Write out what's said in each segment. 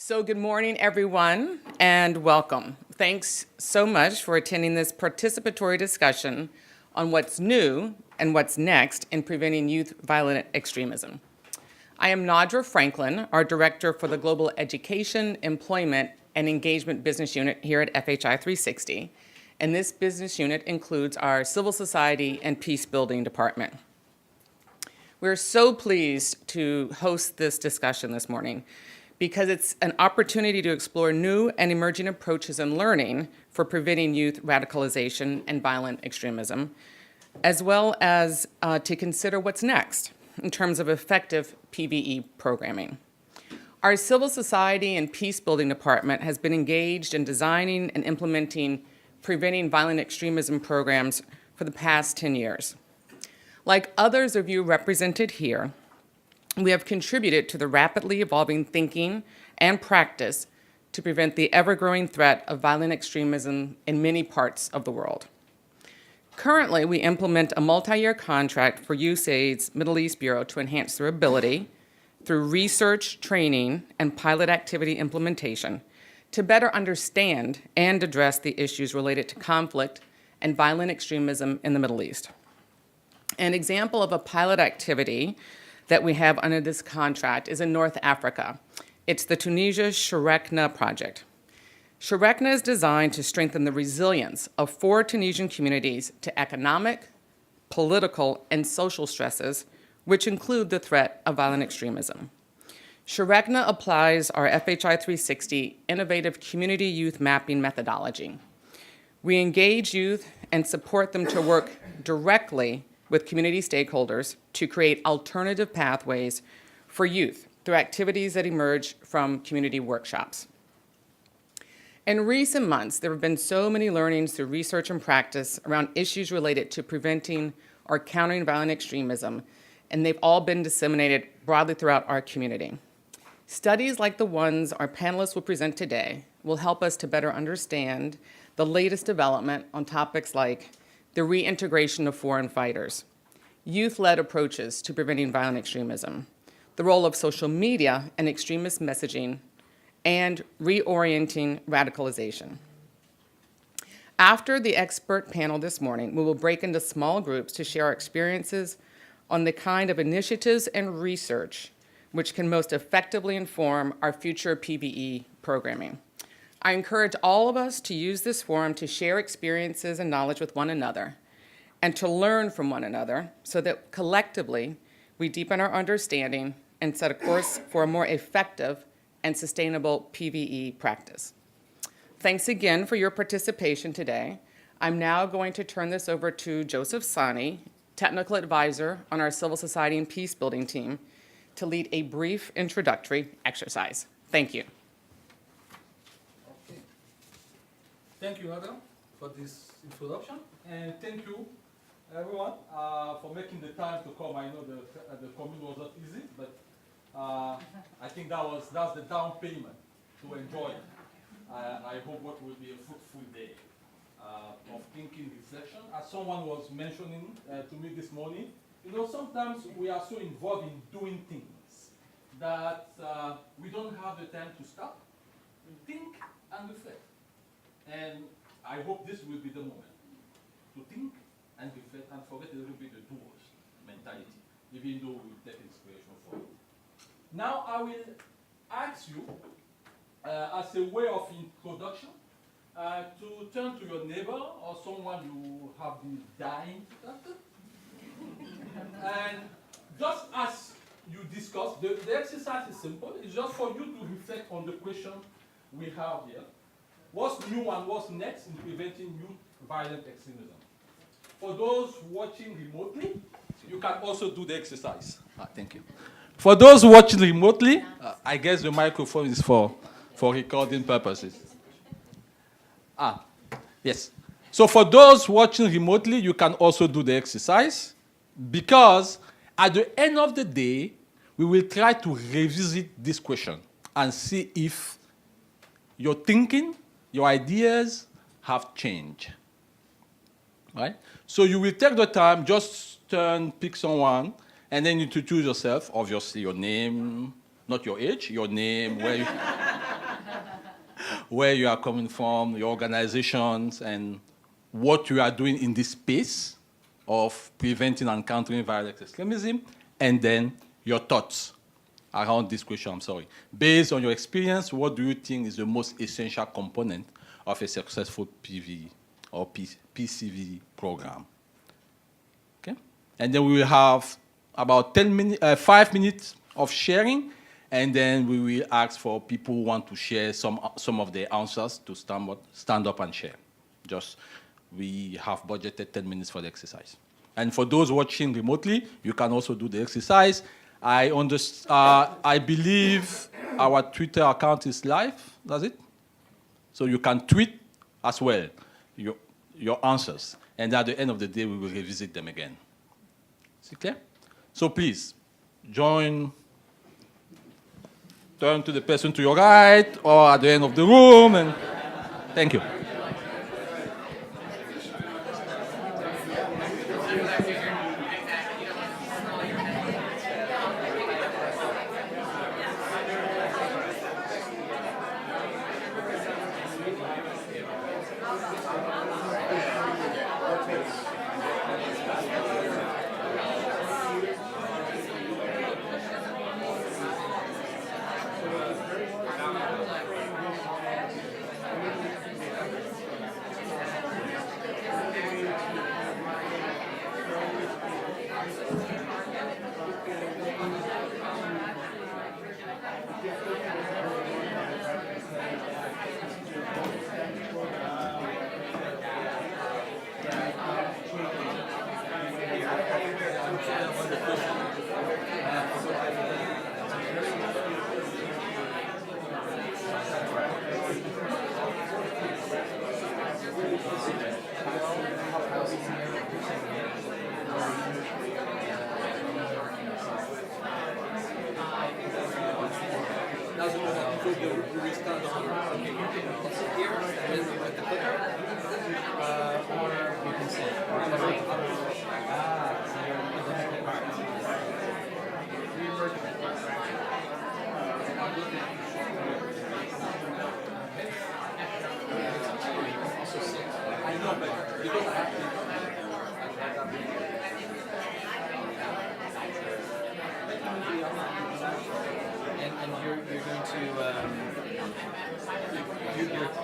So good morning, everyone, and welcome. Thanks so much for attending this participatory discussion on what's new and what's next in preventing youth violent extremism. I am Nadra Franklin, our Director for the Global Education, Employment, and Engagement Business Unit here at FHI 360, and this business unit includes our Civil Society and Peace Building Department. We're so pleased to host this discussion this morning because it's an opportunity to explore new and emerging approaches and learning for preventing youth radicalization and violent extremism, as well as to consider what's next in terms of effective PVE programming. Our Civil Society and Peace Building Department has been engaged in designing and implementing preventing violent extremism programs for the past 10 years. Like others of you represented here, we have contributed to the rapidly evolving thinking and practice to prevent the ever-growing threat of violent extremism in many parts of the world. Currently, we implement a multi-year contract for USAID's Middle East Bureau to enhance their ability through research, training, and pilot activity implementation to better understand and address the issues related to conflict and violent extremism in the Middle East. An example of a pilot activity that we have under this contract is in North Africa. It's the Tunisia Shayana Project. Shayana is designed to strengthen the resilience of 4 Tunisian communities to economic, political, and social stresses, which include the threat of violent extremism. Shayana applies our FHI 360 innovative community youth mapping methodology. We engage youth and support them to work directly with community stakeholders to create alternative pathways for youth through activities that emerge from community workshops. In recent months, there have been so many learnings through research and practice around issues related to preventing or countering violent extremism, and they've all been disseminated broadly throughout our community. Studies like the ones our panelists will present today will help us to better understand the latest development on topics like the reintegration of foreign fighters, youth-led approaches to preventing violent extremism, the role of social media and extremist messaging, and reorienting radicalization. After the expert panel this morning, we will break into small groups to share our experiences on the kind of initiatives and research which can most effectively inform our future PVE programming. I encourage all of us to use this forum to share experiences and knowledge with one another and to learn from one another so that collectively we deepen our understanding and set a course for a more effective and sustainable PVE practice. Thanks again for your participation today. I'm now going to turn this over to Joseph Sany, Technical Advisor on our Civil Society and Peace Building team, to lead a brief introductory exercise. Thank you. Okay. Thank you, Nadra, for this introduction, and thank you, everyone, for making the time to come. I know the commute was not easy, but I think that's the down payment to enjoy it. I hope what will be a fruitful day of thinking, reflection. As someone was mentioning to me this morning, you know, sometimes we are so involved in doing things that we don't have the time to stop, think, and reflect. And I hope this will be the moment to think and reflect and forget a little bit the doers mentality, even though we take inspiration from it. Now I will ask you, as a way of introduction, to turn to your neighbor or someone you have been dying to talk to. And just as you discussed, the exercise is simple. It's just for you to reflect on the question we have here. What's new and what's next in preventing youth violent extremism? For those watching remotely, you can also do the exercise. Thank you. For those watching remotely, I guess the microphone is for recording purposes. Yes. So for those watching remotely, you can also do the exercise, because at the end of the day, we will try to revisit this question and see if your thinking, your ideas have changed. Right? So you will take the time, just pick someone, and then you introduce yourself, obviously your name, not your age, your name, where you, where you are coming from, your organizations, and what you are doing in this space of preventing and countering violent extremism, and then your thoughts around this question, Based on your experience, what do you think is the most essential component of a successful PV or PCV program? Okay? And then we will have about 5 minutes of sharing, and then we will ask for people who want to share some of their answers to stand up and share. We have budgeted 10 minutes for the exercise. And for those watching remotely, you can also do the exercise. I believe our Twitter account is live, does it? So you can tweet as well your answers. And at the end of the day, we will revisit them again. Is it clear? So please, turn to the person to your right or at the end of the room. And thank you.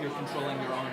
You're controlling your own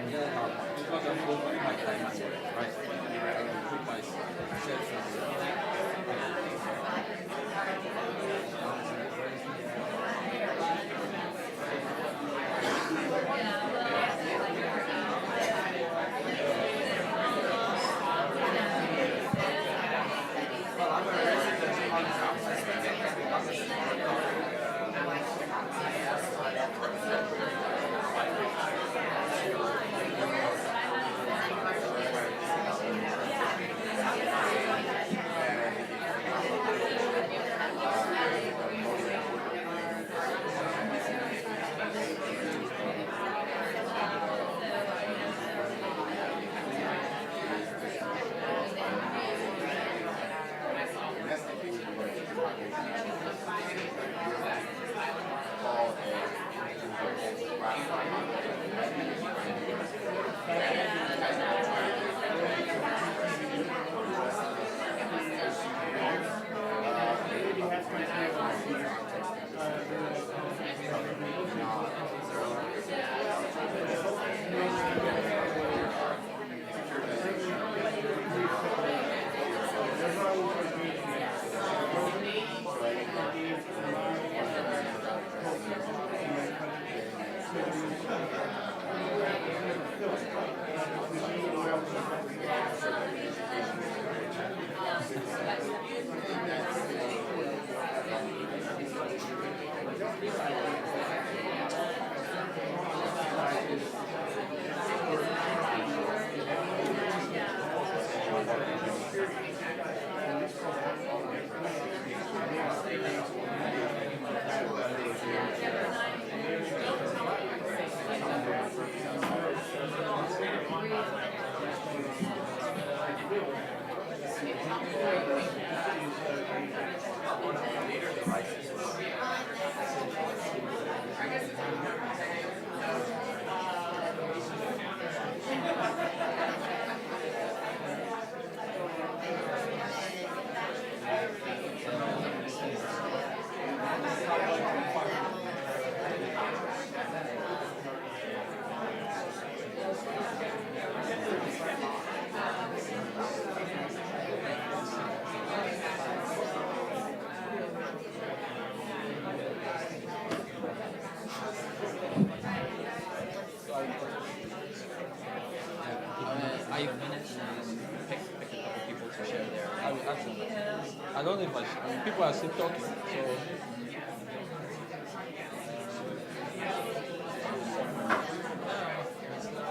I don't know if people are still talking. So.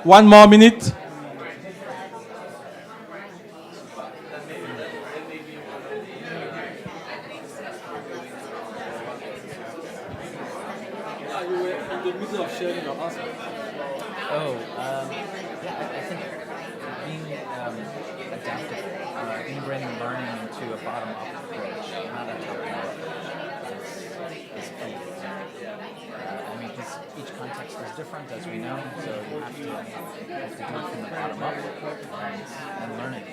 One more minute. You were in the middle of sharing your answer. Yeah, I think being adaptive, integrating learning into a bottom-up approach, not a top-down approach, is key. I mean, because each context is different, as we know, so you have to do it from the bottom up and learn it.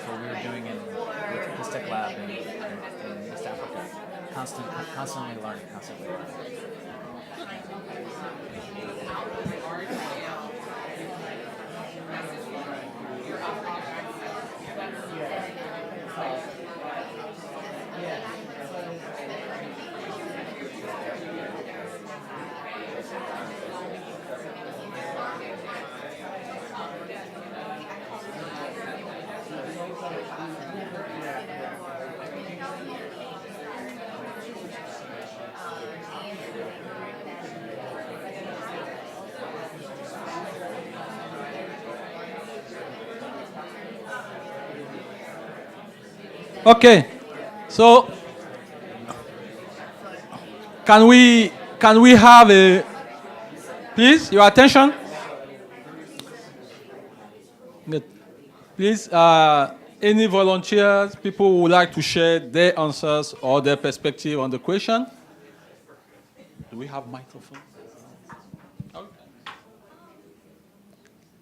So we're doing it with the Tech Lab in East Africa, constantly learning, constantly learning. Okay, so can we have please your attention? Good. Please, any volunteers, people who would like to share their answers or their perspective on the question? Do we have microphones? Okay.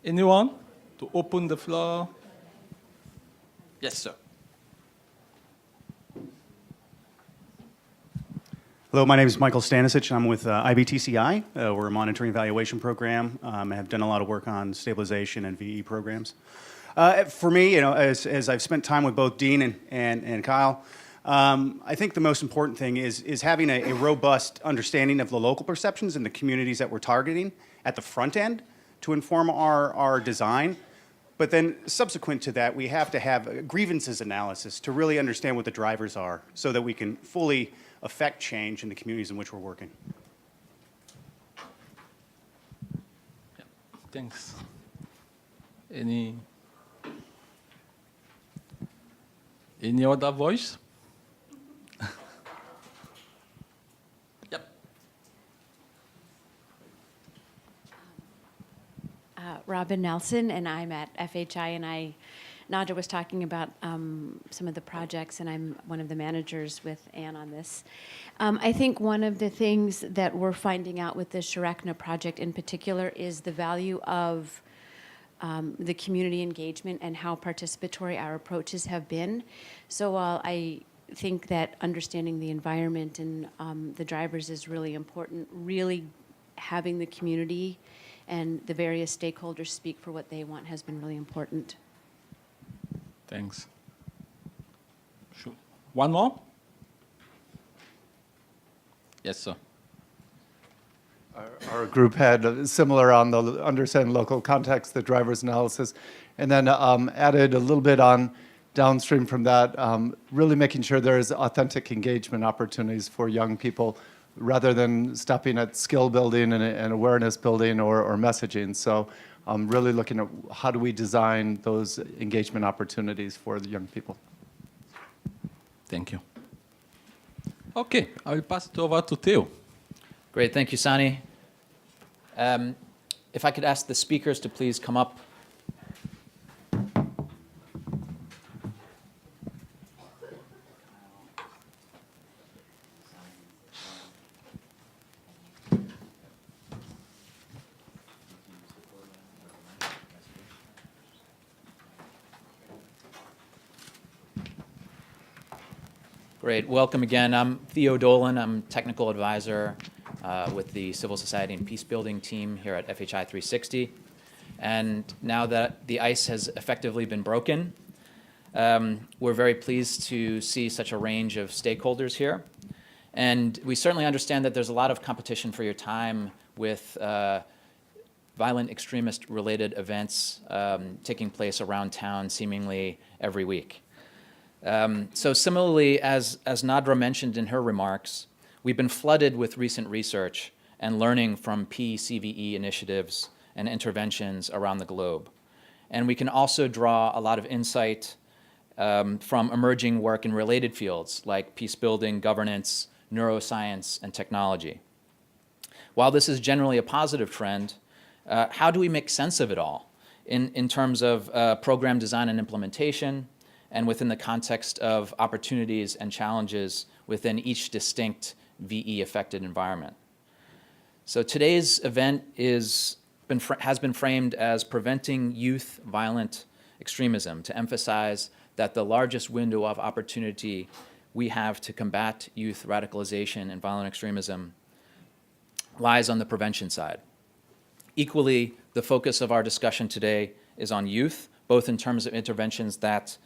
Anyone to open the floor? Yes, sir. Hello, my name is Michael Stanisic. I'm with IBTCI. We're a monitoring evaluation program. I have done a lot of work on stabilization and VE programs. For me, as I've spent time with both Dean and Kyle, I think the most important thing is having a robust understanding of the local perceptions and the communities that we're targeting at the front end to inform our design. But then subsequent to that, we have to have a grievances analysis to really understand what the drivers are so that we can fully affect change in the communities in which we're working. Yeah, thanks. Any other voice? Yep. Robin Nelson, and I'm at FHI, and Nadra was talking about some of the projects, and I'm one of the managers with Anne on this. I think one of the things that we're finding out with the Shayana Project in particular is the value of the community engagement and how participatory our approaches have been. So while I think that understanding the environment and the drivers is really important, really having the community and the various stakeholders speak for what they want has been really important. Thanks. Sure. One more? Yes, sir. Our group had similar on the understand local context, the driver's analysis, and then added a little bit on downstream from that, really making sure there is authentic engagement opportunities for young people rather than stopping at skill building and awareness building or messaging. So really looking at how do we design those engagement opportunities for the young people. Thank you. Okay, I will pass it over to Theo. Great, thank you, Sany. If I could ask the speakers to please come up. Great, welcome again. I'm Theo Dolan. I'm technical advisor with the Civil Society and Peace Building team here at FHI 360. And now that the ice has effectively been broken, we're very pleased to see such a range of stakeholders here. And we certainly understand that there's a lot of competition for your time with violent extremist-related events taking place around town seemingly every week. So similarly, as Nadra mentioned in her remarks, we've been flooded with recent research and learning from PCVE initiatives and interventions around the globe. And we can also draw a lot of insight from emerging work in related fields like peace building, governance, neuroscience, and technology. While this is generally a positive trend, how do we make sense of it all in terms of program design and implementation, and within the context of opportunities and challenges within each distinct VE-affected environment? So today's event has been framed as Preventing Youth Violent Extremism, to emphasize that the largest window of opportunity we have to combat youth radicalization and violent extremism lies on the prevention side. Equally, the focus of our discussion today is on youth, both in terms of interventions that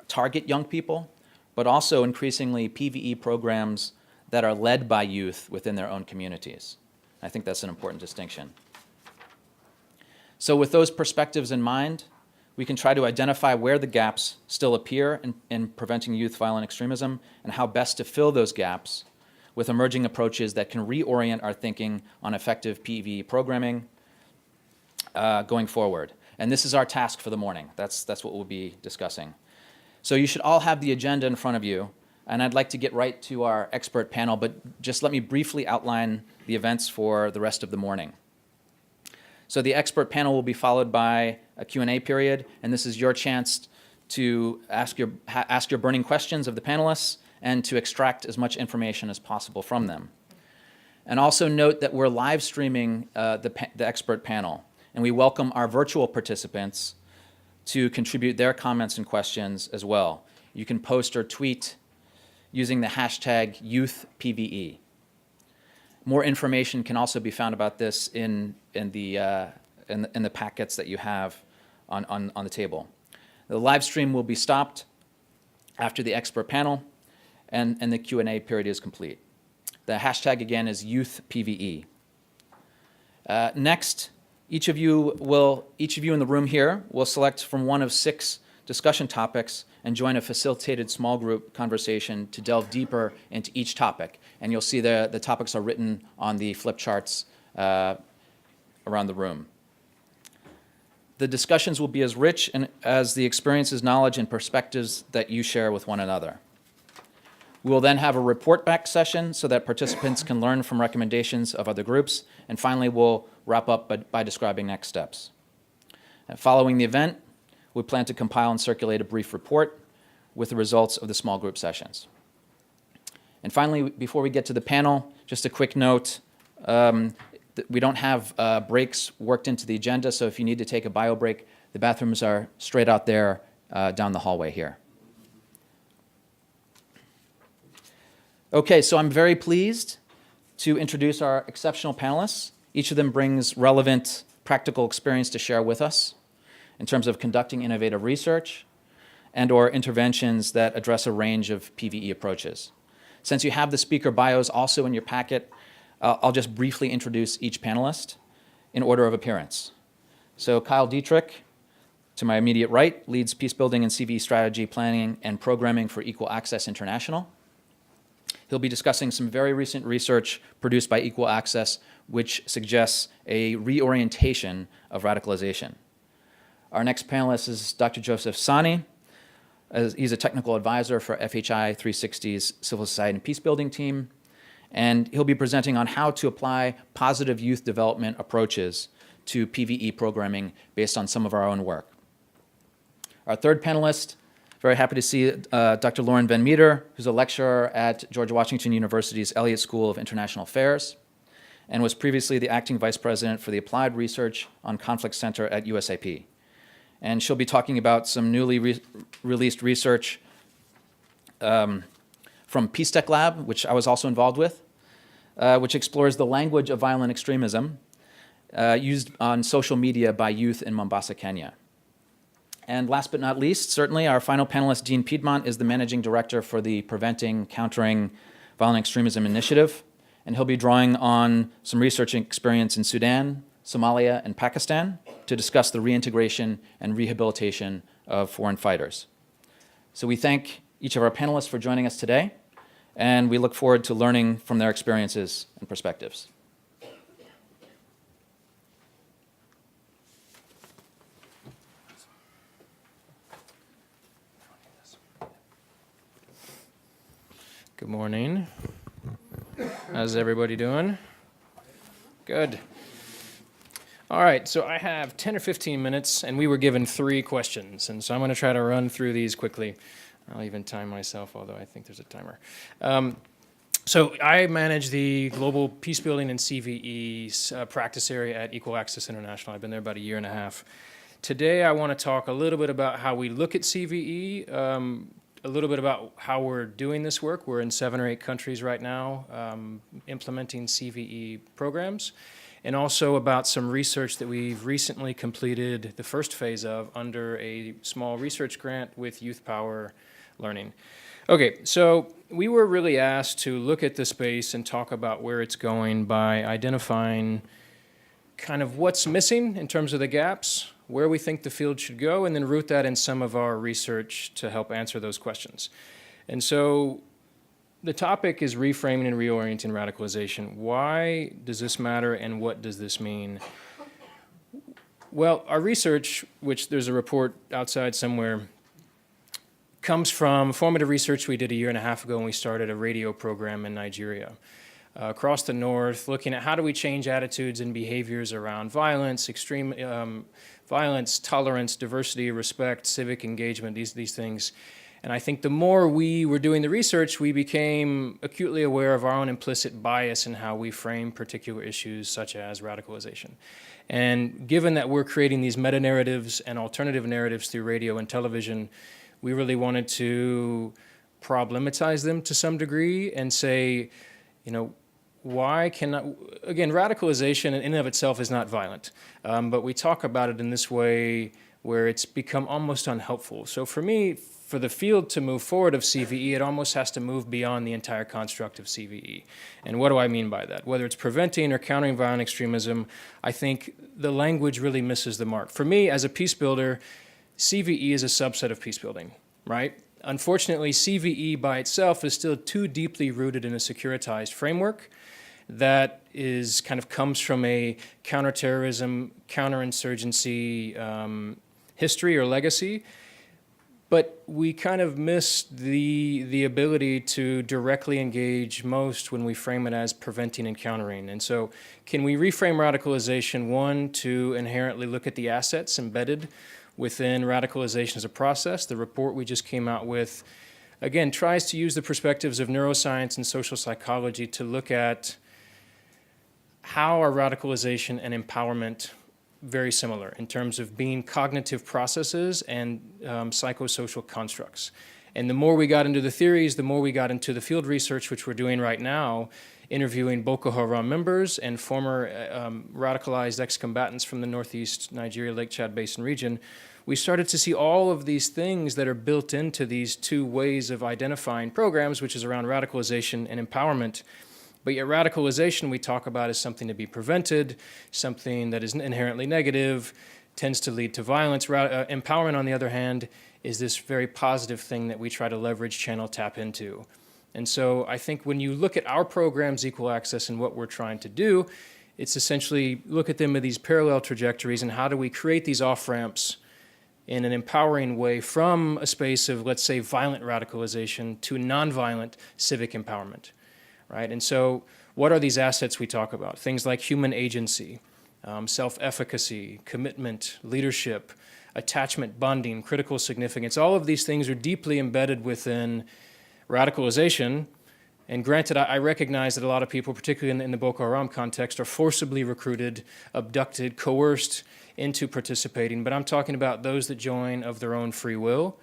target young people, but also increasingly PVE programs that are led by youth within their own communities. I think that's an important distinction. So with those perspectives in mind, we can try to identify where the gaps still appear in preventing youth violent extremism and how best to fill those gaps with emerging approaches that can reorient our thinking on effective PVE programming going forward. And this is our task for the morning. That's what we'll be discussing. So you should all have the agenda in front of you, and I'd like to get right to our expert panel, but just let me briefly outline the events for the rest of the morning. So the expert panel will be followed by a Q&A period, and this is your chance to ask your burning questions of the panelists and to extract as much information as possible from them. And also note that we're live streaming the expert panel, and we welcome our virtual participants to contribute their comments and questions as well. You can post or tweet using the hashtag YouthPVE. More information can also be found about this in the packets that you have on the table. The live stream will be stopped after the expert panel and the Q&A period is complete. The hashtag again is YouthPVE. Next, each of you in the room here will select from one of 6 discussion topics and join a facilitated small group conversation to delve deeper into each topic. And you'll see the topics are written on the flip charts around the room. The discussions will be as rich as the experiences, knowledge, and perspectives that you share with one another. We will then have a report back session so that participants can learn from recommendations of other groups. And finally, we'll wrap up by describing next steps. And following the event, we plan to compile and circulate a brief report with the results of the small group sessions. And finally, before we get to the panel, just a quick note. We don't have breaks worked into the agenda, so if you need to take a bio break, the bathrooms are straight out there down the hallway here. Okay, so I'm very pleased to introduce our exceptional panelists. Each of them brings relevant practical experience to share with us in terms of conducting innovative research and or interventions that address a range of PVE approaches. Since you have the speaker bios also in your packet, I'll just briefly introduce each panelist in order of appearance. So Kyle Dietrich, to my immediate right, leads peacebuilding and CV strategy planning and programming for Equal Access International. He'll be discussing some very recent research produced by Equal Access, which suggests a reorientation of radicalization. Our next panelist is Dr. Joseph Sany. He's a technical advisor for FHI 360's Civil Society and Peacebuilding team, and he'll be presenting on how to apply positive youth development approaches to PVE programming based on some of our own work. Our third panelist, very happy to see Dr. Lauren Van Metre, who's a lecturer at George Washington University's Elliott School of International Affairs, and was previously the acting vice president for the Applied Research on Conflict Center at USIP. And she'll be talking about some newly released research from Peace Tech Lab, which I was also involved with, which explores the language of violent extremism used on social media by youth in Mombasa, Kenya. And last but not least, certainly our final panelist, Dean Piedmont, is the managing director for the Preventing, Countering Violent Extremism Initiative, and he'll be drawing on some research experience in Sudan, Somalia, and Pakistan to discuss the reintegration and rehabilitation of foreign fighters. So we thank each of our panelists for joining us today, and we look forward to learning from their experiences and perspectives. Good morning. How's everybody doing? Good. All right, so I have 10 or 15 minutes, and we were given 3 questions, and so I'm going to try to run through these quickly. I'll even time myself, although I think there's a timer. So I manage the Global Peacebuilding and CVE practice area at Equal Access International. I've been there about a year and a half. Today I want to talk a little bit about how we look at CVE, a little bit about how we're doing this work. We're in 7 or 8 countries right now implementing CVE programs, and also about some research that we've recently completed the first phase of under a small research grant with Youth Power Learning. Okay, so we were really asked to look at the space and talk about where it's going by identifying kind of what's missing in terms of the gaps, where we think the field should go, and then root that in some of our research to help answer those questions. And so the topic is reframing and reorienting radicalization. Why does this matter, and what does this mean? Well, our research, which there's a report outside somewhere, comes from formative research we did a year and a half ago when we started a radio program in Nigeria. Across the north, looking at how do we change attitudes and behaviors around violence, extreme violence, tolerance, diversity, respect, civic engagement, these things. And I think the more we were doing the research, we became acutely aware of our own implicit bias in how we frame particular issues such as radicalization. And given that we're creating these meta-narratives and alternative narratives through radio and television, we really wanted to problematize them to some degree and say, you know, why cannot, again, radicalization in and of itself is not violent, but we talk about it in this way where it's become almost unhelpful. So for me, for the field to move forward of CVE, it almost has to move beyond the entire construct of CVE. And what do I mean by that? Whether it's preventing or countering violent extremism, I think the language really misses the mark. For me, as a peace builder, CVE is a subset of peace building, right? Unfortunately, CVE by itself is still too deeply rooted in a securitized framework that is kind of comes from a counterterrorism, counterinsurgency history or legacy. But we kind of miss the ability to directly engage most when we frame it as preventing and countering. And so can we reframe radicalization, one, to inherently look at the assets embedded within radicalization as a process? The report we just came out with, again, tries to use the perspectives of neuroscience and social psychology to look at how are radicalization and empowerment very similar in terms of being cognitive processes and psychosocial constructs. And the more we got into the theories, the more we got into the field research, which we're doing right now, interviewing Boko Haram members and former radicalized ex-combatants from the northeast Nigeria, Lake Chad Basin region. We started to see all of these things that are built into these 2 ways of identifying programs, which is around radicalization and empowerment. But yet radicalization we talk about as something to be prevented, something that is inherently negative, tends to lead to violence. Empowerment, on the other hand, is this very positive thing that we try to leverage, channel, tap into. And so I think when you look at our programs, Equal Access, and what we're trying to do, it's essentially look at them with these parallel trajectories and how do we create these off-ramps in an empowering way from a space of, let's say, violent radicalization to nonviolent civic empowerment. Right? And so what are these assets we talk about? Things like human agency, self-efficacy, commitment, leadership, attachment, bonding, critical significance. All of these things are deeply embedded within radicalization. And granted, I recognize that a lot of people, particularly in the Boko Haram context, are forcibly recruited, abducted, coerced into participating. But I'm talking about those that join of their own free will.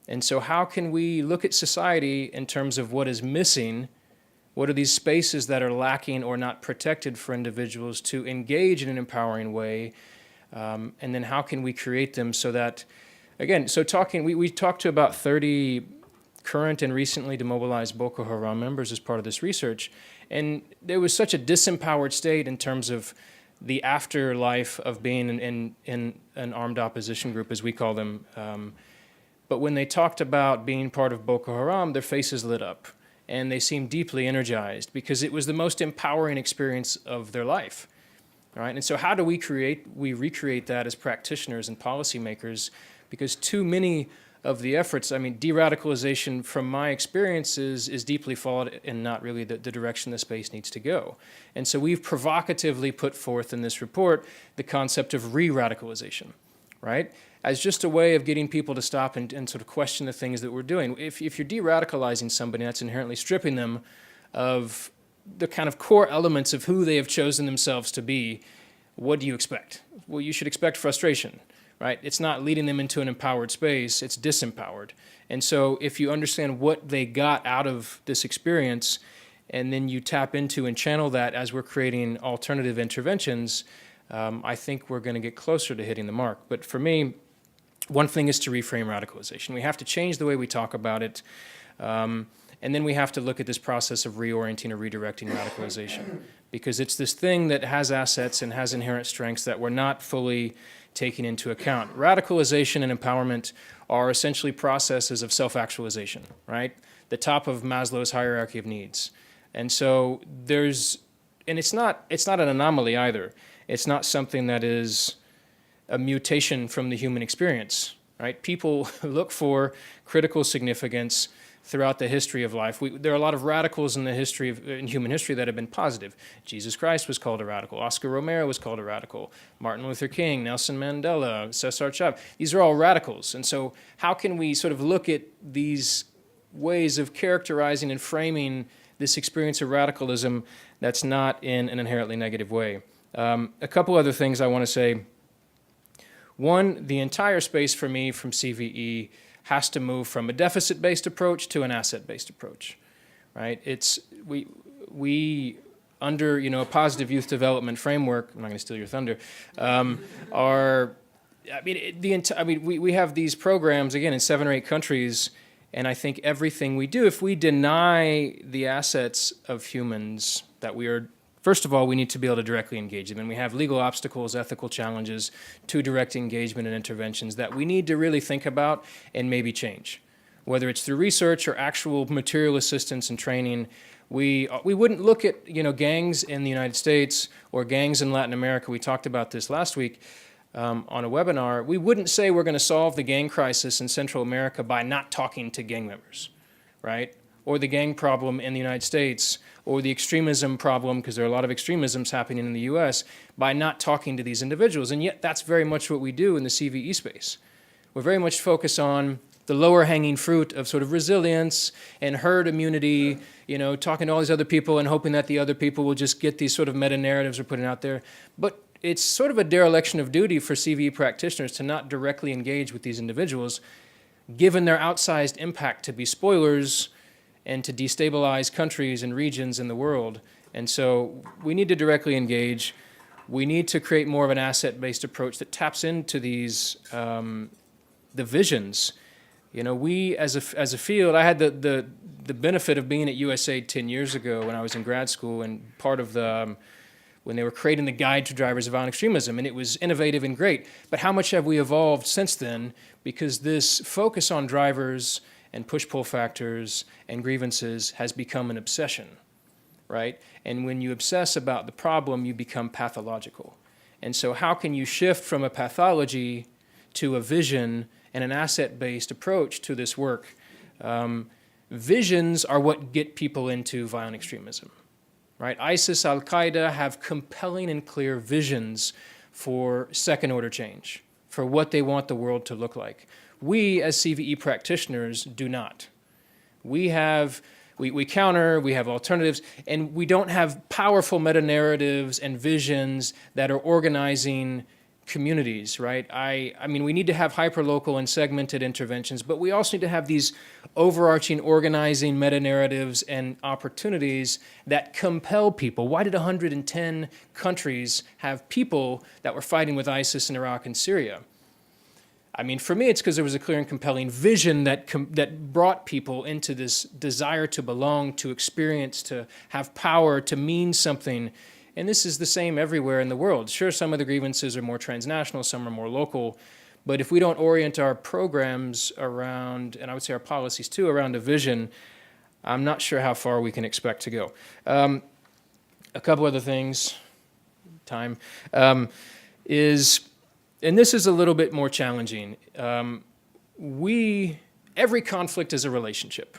And so how can we look at society in terms of what is missing? What are these spaces that are lacking or not protected for individuals to engage in an empowering way? And then how can we create them so that, again, so we talked to about 30 current and recently demobilized Boko Haram members as part of this research. And there was such a disempowered state in terms of the afterlife of being in an armed opposition group, as we call them, But when they talked about being part of Boko Haram, their faces lit up and they seemed deeply energized because it was the most empowering experience of their life. Right? And so how do we recreate that as practitioners and policymakers? Because too many of the efforts, I mean, de-radicalization from my experiences is deeply flawed and not really the direction the space needs to go. And so we've provocatively put forth in this report the concept of re-radicalization, right? As just a way of getting people to stop and sort of question the things that we're doing. If you're de-radicalizing somebody, that's inherently stripping them of the kind of core elements of who they have chosen themselves to be. What do you expect? Well, you should expect frustration, right? It's not leading them into an empowered space, it's disempowered. And so if you understand what they got out of this experience, and then you tap into and channel that as we're creating alternative interventions, I think we're going to get closer to hitting the mark. But for me, one thing is to reframe radicalization. We have to change the way we talk about it. And then we have to look at this process of reorienting or redirecting radicalization, because it's this thing that has assets and has inherent strengths that we're not fully taking into account. Radicalization and empowerment are essentially processes of self-actualization, right? The top of Maslow's hierarchy of needs. And so it's not an anomaly either. It's not something that is a mutation from the human experience, right? People look for critical significance throughout the history of life. There are a lot of radicals in human history that have been positive. Jesus Christ was called a radical. Oscar Romero was called a radical. Martin Luther King, Nelson Mandela, Cesar Chavez. These are all radicals. And so how can we sort of look at these ways of characterizing and framing this experience of radicalism that's not in an inherently negative way? A couple other things I want to say. One, the entire space for me from CVE has to move from a deficit-based approach to an asset-based approach, right? We under a positive youth development framework. I'm not going to steal your thunder. We have these programs again in 7 or 8 countries, and I think everything we do, if we deny the assets of humans that we are. First of all, we need to be able to directly engage them, and we have legal obstacles, ethical challenges to direct engagement and interventions that we need to really think about and maybe change. Whether it's through research or actual material assistance and training, we wouldn't look at gangs in the United States or gangs in Latin America. We talked about this last week on a webinar. We wouldn't say we're going to solve the gang crisis in Central America by not talking to gang members, right? Or the gang problem in the United States, or the extremism problem, because there are a lot of extremisms happening in the US, by not talking to these individuals. And yet that's very much what we do in the CVE space. We're very much focused on the lower hanging fruit of sort of resilience and herd immunity, talking to all these other people and hoping that the other people will just get these sort of meta-narratives we're putting out there. But it's sort of a dereliction of duty for CVE practitioners to not directly engage with these individuals, given their outsized impact to be spoilers and to destabilize countries and regions in the world. And so we need to directly engage. We need to create more of an asset-based approach that taps into these, the visions. We as a field, I had the benefit of being at USAID 10 years ago when I was in grad school, and part of when they were creating the guide to drivers of violent extremism, and it was innovative and great. But how much have we evolved since then? Because this focus on drivers and push-pull factors and grievances has become an obsession, right? And when you obsess about the problem, you become pathological. And so how can you shift from a pathology to a vision and an asset-based approach to this work? Visions are what get people into violent extremism, right? ISIS, Al-Qaeda have compelling and clear visions for second-order change, for what they want the world to look like. We, as CVE practitioners, do not. We counter, we have alternatives, and we don't have powerful meta-narratives and visions that are organizing communities, right? We need to have hyperlocal and segmented interventions, but we also need to have these overarching organizing meta-narratives and opportunities that compel people. Why did 110 countries have people that were fighting with ISIS in Iraq and Syria? For me, it's because there was a clear and compelling vision that brought people into this desire to belong, to experience, to have power, to mean something. And this is the same everywhere in the world. Sure, some of the grievances are more transnational, some are more local, But if we don't orient our programs around, and I would say our policies too, around a vision, I'm not sure how far we can expect to go. A couple other things, time, is, and this is a little bit more challenging. Every conflict is a relationship,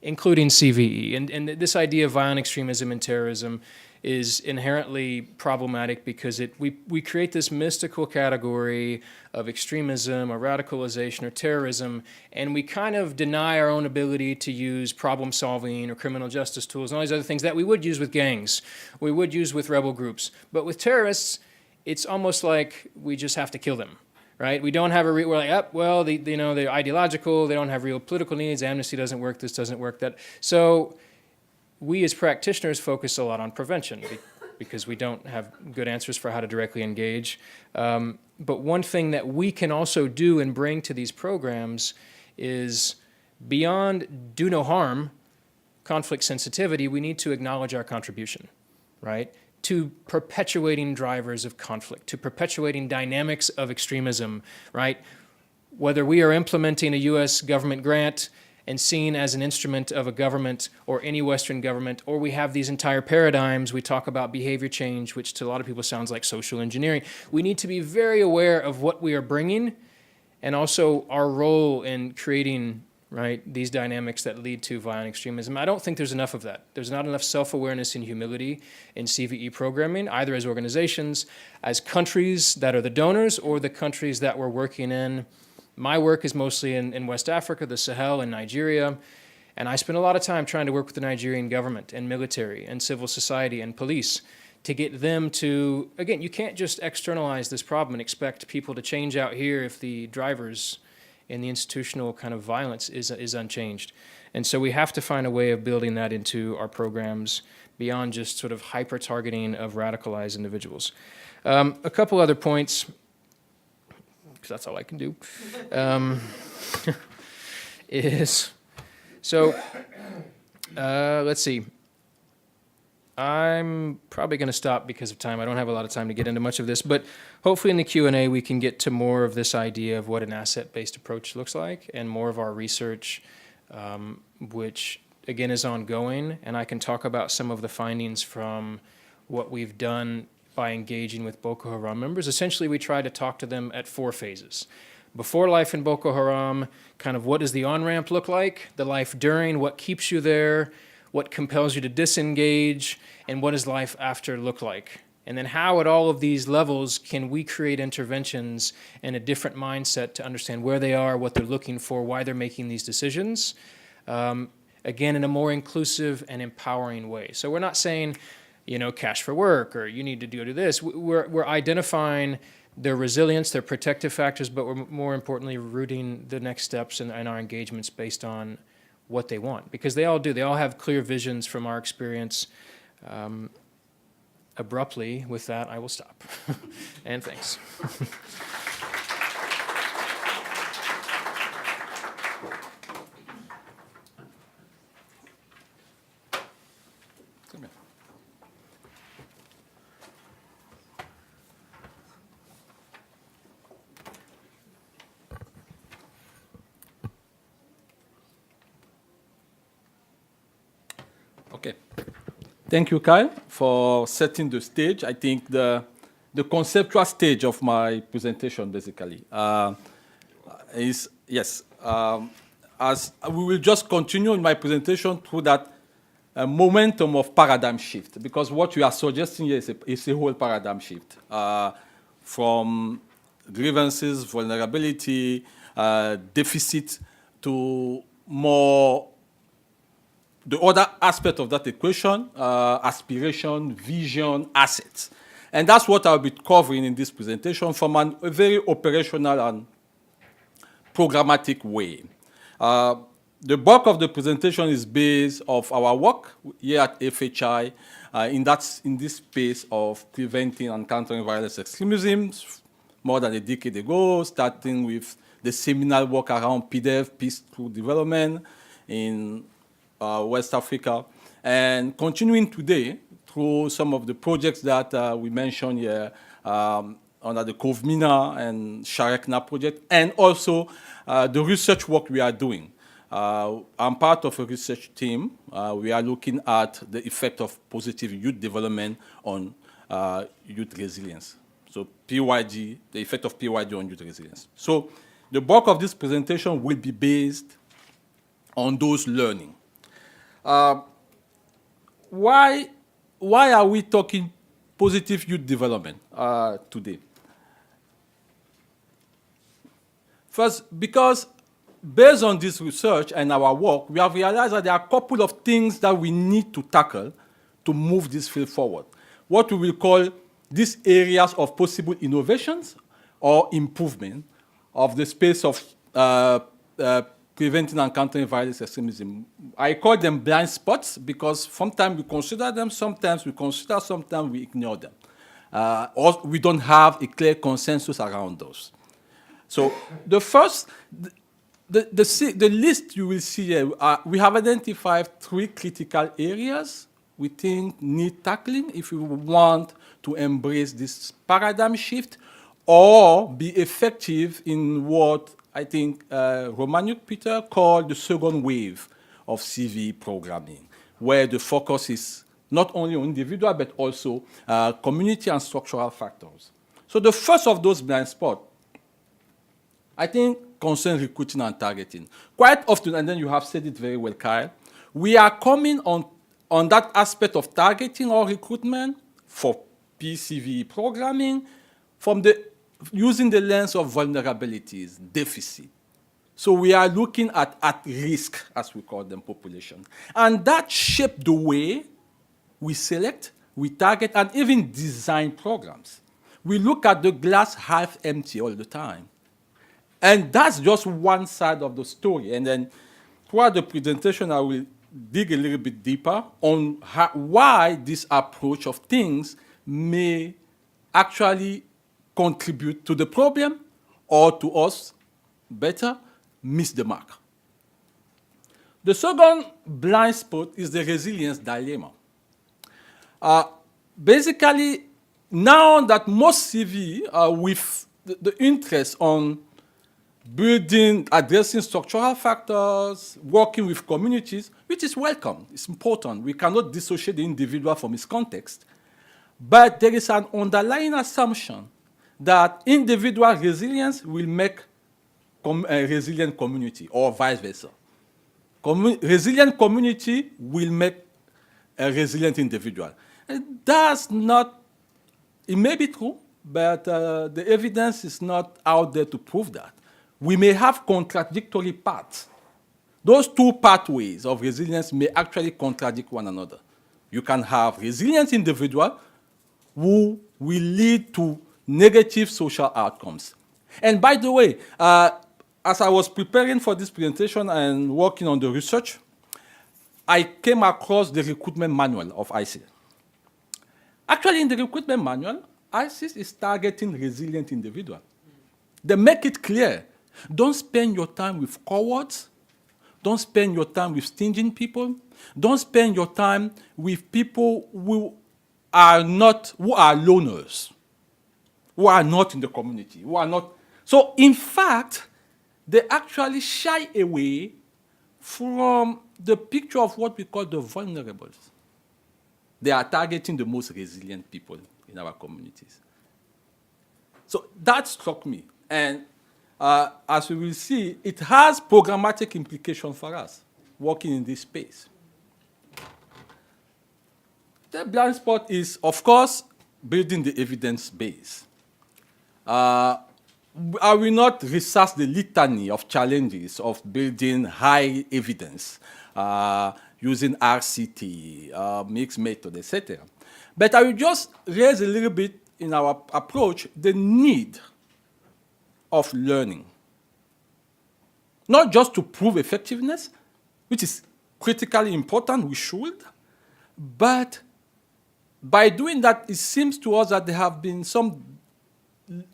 including CVE. And this idea of violent extremism and terrorism is inherently problematic because we create this mystical category of extremism or radicalization or terrorism, and we kind of deny our own ability to use problem solving or criminal justice tools and all these other things that we would use with gangs, we would use with rebel groups. But with terrorists, it's almost like we just have to kill them. Right? We don't have we're like, well, they're ideological, they don't have real political needs, amnesty doesn't work, this doesn't work, that. So we as practitioners focus a lot on prevention because we don't have good answers for how to directly engage. But one thing that we can also do and bring to these programs is beyond do no harm, conflict sensitivity, we need to acknowledge our contribution, right? To perpetuating drivers of conflict, to perpetuating dynamics of extremism, right? Whether we are implementing a US government grant and seen as an instrument of a government or any Western government, or we have these entire paradigms, we talk about behavior change, which to a lot of people sounds like social engineering. We need to be very aware of what we are bringing and also our role in creating, right, these dynamics that lead to violent extremism. I don't think there's enough of that. There's not enough self-awareness and humility in CVE programming, either as organizations, as countries that are the donors, or the countries that we're working in. My work is mostly in West Africa, the Sahel, and Nigeria, and I spend a lot of time trying to work with the Nigerian government and military and civil society and police to get them to, again, you can't just externalize this problem and expect people to change out here if the drivers and the institutional kind of violence is unchanged. And so we have to find a way of building that into our programs beyond just sort of hyper-targeting of radicalized individuals. A couple other points, because that's all I can do, is, so let's see. I'm probably going to stop because of time. I don't have a lot of time to get into much of this, but hopefully in the Q&A we can get to more of this idea of what an asset-based approach looks like and more of our research, which again is ongoing, and I can talk about some of the findings from what we've done by engaging with Boko Haram members. Essentially, we try to talk to them at 4 phases. Before life in Boko Haram, kind of what does the on-ramp look like, the life during, what keeps you there, what compels you to disengage, and what does life after look like? And then how at all of these levels can we create interventions and a different mindset to understand where they are, what they're looking for, why they're making these decisions, again, in a more inclusive and empowering way. So we're not saying, you know, cash for work or you need to do this. We're identifying their resilience, their protective factors, but we're more importantly rooting the next steps in our engagements based on what they want, because they all do. They all have clear visions from our experience. Abruptly, with that, I will stop. And thanks. Okay. Thank you, Kyle, for setting the stage. I think the conceptual stage of my presentation, basically, is, yes, as we will just continue in my presentation through that momentum of paradigm shift, because what we are suggesting here is a whole paradigm shift from grievances, vulnerability, deficit to more the other aspect of that equation, aspiration, vision, assets. And that's what I'll be covering in this presentation from a very operational and programmatic way. The bulk of the presentation is based off our work here at FHI in this space of preventing and countering violent extremism more than a decade ago, starting with the seminal work around PDF, Peace Through Development, in West Africa, and continuing today through some of the projects that we mentioned here under the Kovmina and Shayana Project, and also the research work we are doing. I'm part of a research team. We are looking at the effect of positive youth development on youth resilience. So PYD, the effect of PYD on youth resilience. So the bulk of this presentation will be based on those learning. Why are we talking positive youth development today? First, because based on this research and our work, we have realized that there are a couple of things that we need to tackle to move this field forward. What we will call these areas of possible innovations or improvement of the space of preventing and countering violence extremism. I call them blind spots because sometimes we consider them, sometimes we consider, sometimes we ignore them. Or we don't have a clear consensus around those. So the first, the list you will see here, we have identified 3 critical areas we think need tackling if we want to embrace this paradigm shift or be effective in what I think Romaniuk Peter called the second wave of CVE programming, where the focus is not only on individual but also community and structural factors. So the first of those blind spots, I think, concerns recruiting and targeting. Quite often, and then you have said it very well, Kyle, we are coming on that aspect of targeting or recruitment for PCVE programming from using the lens of vulnerabilities, deficit. So we are looking at risk, as we call them, population. And that shaped the way we select, we target, and even design programs. We look at the glass half empty all the time. And that's just one side of the story. And then throughout the presentation, I will dig a little bit deeper on why this approach of things may actually contribute to the problem or to us, better, miss the mark. The second blind spot is the resilience dilemma. Basically, now that most CV with the interest on building, addressing structural factors, working with communities, which is welcome, it's important. We cannot dissociate the individual from his context. But there is an underlying assumption that individual resilience will make a resilient community, or vice versa. Resilient community will make a resilient individual. And that's not, it may be true, but the evidence is not out there to prove that. We may have contradictory paths. Those 2 pathways of resilience may actually contradict one another. You can have resilient individual who will lead to negative social outcomes. And by the way, as I was preparing for this presentation and working on the research, I came across the recruitment manual of ICE. Actually, in the recruitment manual, ICE is targeting resilient individuals. They make it clear. Don't spend your time with cowards. Don't spend your time with stinging people. Don't spend your time with people who are loners, who are not in the community, who are not. So, in fact, they actually shy away from the picture of what we call the vulnerables. They are targeting the most resilient people in our communities. So that struck me. And as we will see, it has programmatic implications for us working in this space. The blind spot is, of course, building the evidence base. I will not research the litany of challenges of building high evidence using RCT, mixed method, etc. But I will just raise a little bit in our approach the need of learning. Not just to prove effectiveness, which is critically important, we should, but by doing that, it seems to us that there have been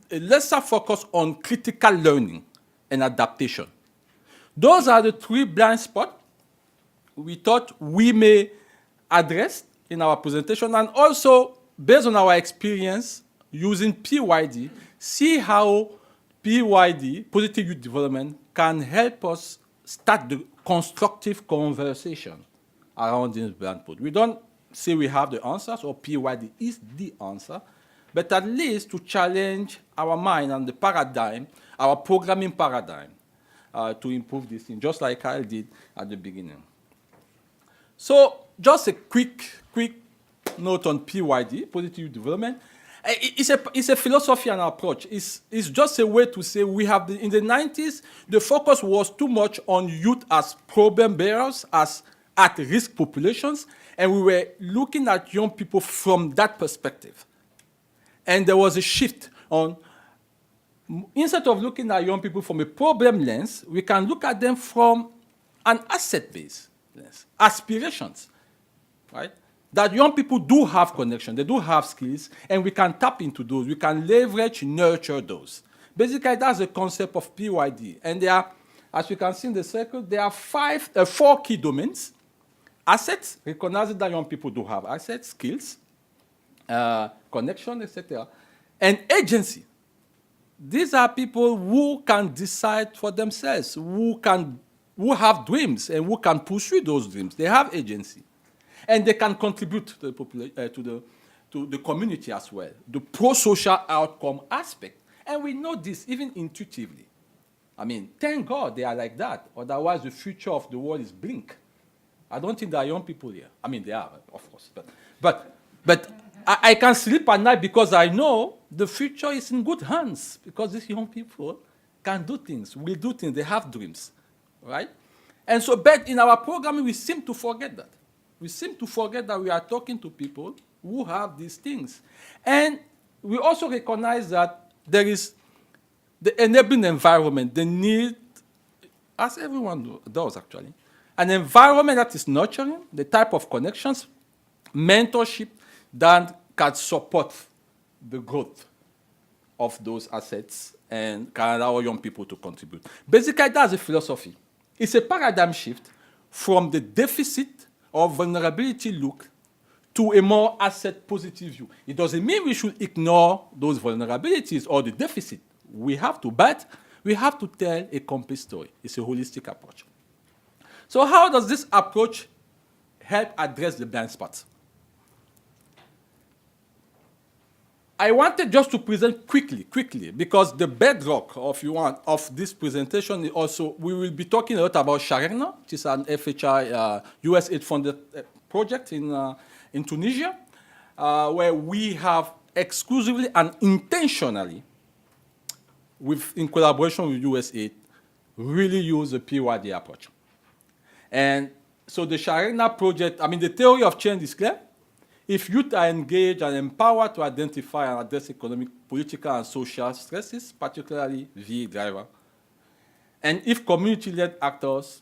a lesser focus on critical learning and adaptation. Those are the 3 blind spots we thought we may address in our presentation, and also, based on our experience, using PYD, see how PYD, positive youth development, can help us start the constructive conversation around this brand put. We don't say we have the answers or PYD is the answer, but at least to challenge our mind and the paradigm, our programming paradigm, to improve this thing, just like Kyle did at the beginning. So just a quick note on PYD, positive youth development. It's a philosophy and approach. It's just a way to say we have, in the 90s, the focus was too much on youth as problem bearers, as at-risk populations, and we were looking at young people from that perspective. And there was a shift on, instead of looking at young people from a problem lens, we can look at them from an asset-based lens, aspirations, right? That young people do have connection, they do have skills, and we can tap into those. We can leverage, nurture those. Basically, that's the concept of PYD. And there are, as you can see in the circle, there are four key domains. Assets, recognizing that young people do have assets, skills, connection, etc. And agency. These are people who can decide for themselves, who have dreams, and who can pursue those dreams. They have agency. And they can contribute to the community as well, the pro-social outcome aspect. And we know this even intuitively. I mean, thank God they are like that. Otherwise, the future of the world is bleak. I don't think there are young people here. I mean, they are, of course. But I can sleep at night because I know the future is in good hands, because these young people can do things, will do things, they have dreams, right? And so, but in our programming, we seem to forget that. We seem to forget that we are talking to people who have these things. And we also recognize that there is the enabling environment, the need, as everyone does actually, an environment that is nurturing, the type of connections, mentorship that can support the growth of those assets and can allow young people to contribute. Basically, that's a philosophy. It's a paradigm shift from the deficit or vulnerability look to a more asset-positive view. It doesn't mean we should ignore those vulnerabilities or the deficit. We have to, but we have to tell a complete story. It's a holistic approach. So how does this approach help address the blind spots? I wanted just to present quickly, because the bedrock, if you want, of this presentation is also, we will be talking a lot about Shayana, which is an FHI US aid-funded project in Tunisia, where we have exclusively and intentionally, in collaboration with USAID, really use the PYD approach. And so the Shayana project, I mean, the theory of change is clear. If youth are engaged and empowered to identify and address economic, political, and social stresses, particularly VA driver, and if community-led actors'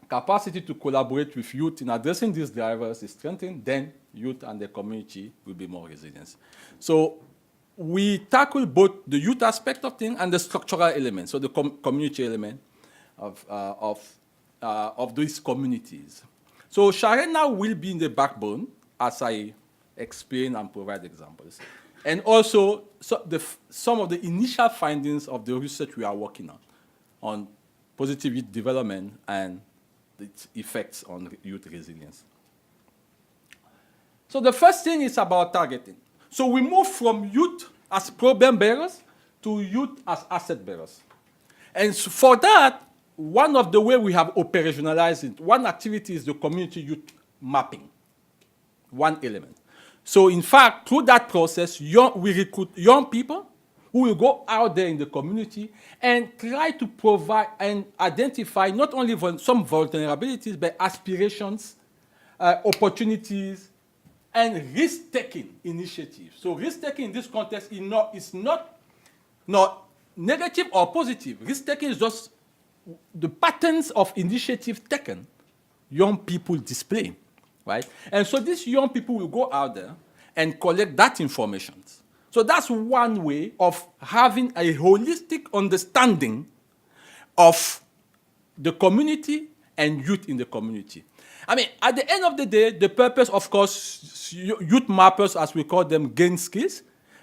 capacity to collaborate with youth in addressing these drivers is strengthened, then youth and the community will be more resilient. So we tackle both the youth aspect of things and the structural element, so the community element of these communities. So Shayana will be in the backbone, as I explain and provide examples. And also, some of the initial findings of the research we are working on positive youth development and its effects on youth resilience. So the first thing is about targeting. So we move from youth as problem bearers to youth as asset bearers. And so for that, one of the ways we have operationalized it, one activity is the community youth mapping. One element. So in fact, through that process, we recruit young people who will go out there in the community and try to provide and identify not only some vulnerabilities, but aspirations, opportunities, and risk-taking initiatives. So risk-taking in this context is not negative or positive. Risk-taking is just the patterns of initiative taken, young people display. Right? And so these young people will go out there and collect that information. So that's one way of having a holistic understanding of the community and youth in the community. I mean, at the end of the day, the purpose, of course, youth mappers, as we call them, gain skills,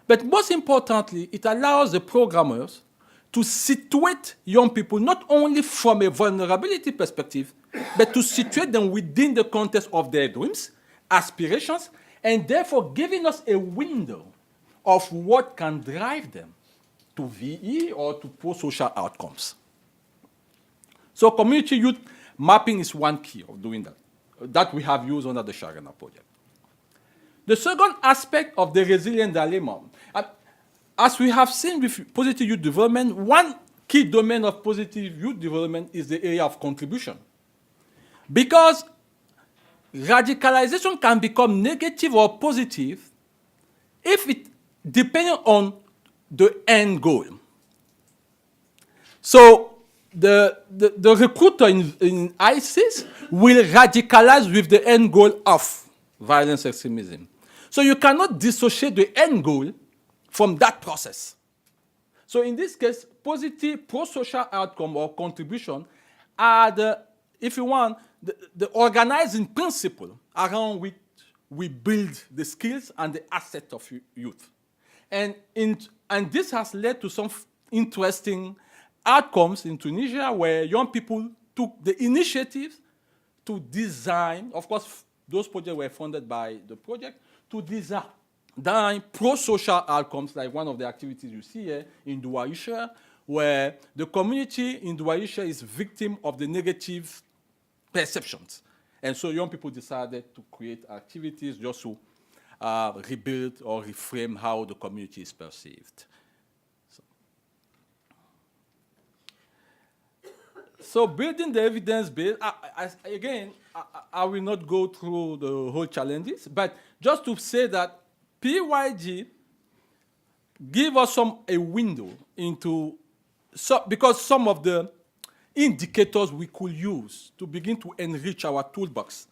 But most importantly, it allows the programmers to situate young people not only from a vulnerability perspective, but to situate them within the context of their dreams, aspirations, and therefore giving us a window of what can drive them to VE or to pro-social outcomes. So community youth mapping is one key of doing that we have used under the Shayana Project. The second aspect of the resilient dilemma, as we have seen with positive youth development, one key domain of positive youth development is the area of contribution. Because radicalization can become negative or positive if it depends on the end goal. So the recruiter in ISIS will radicalize with the end goal of violence extremism. So you cannot dissociate the end goal from that process. So in this case, positive pro-social outcome or contribution are the, if you want, the organizing principle around which we build the skills and the asset of youth. And this has led to some interesting outcomes in Tunisia where young people took the initiative to design, of course, those projects were funded by the project, to design pro-social outcomes, like one of the activities you see here in Douaïcha, where the community in Douaïcha is victim of the negative perceptions. And so young people decided to create activities just to rebuild or reframe how the community is perceived. So building the evidence base, I will not go through the whole challenges, but just to say that PYG give us a window into, because some of the indicators we could use to begin to enrich our toolbox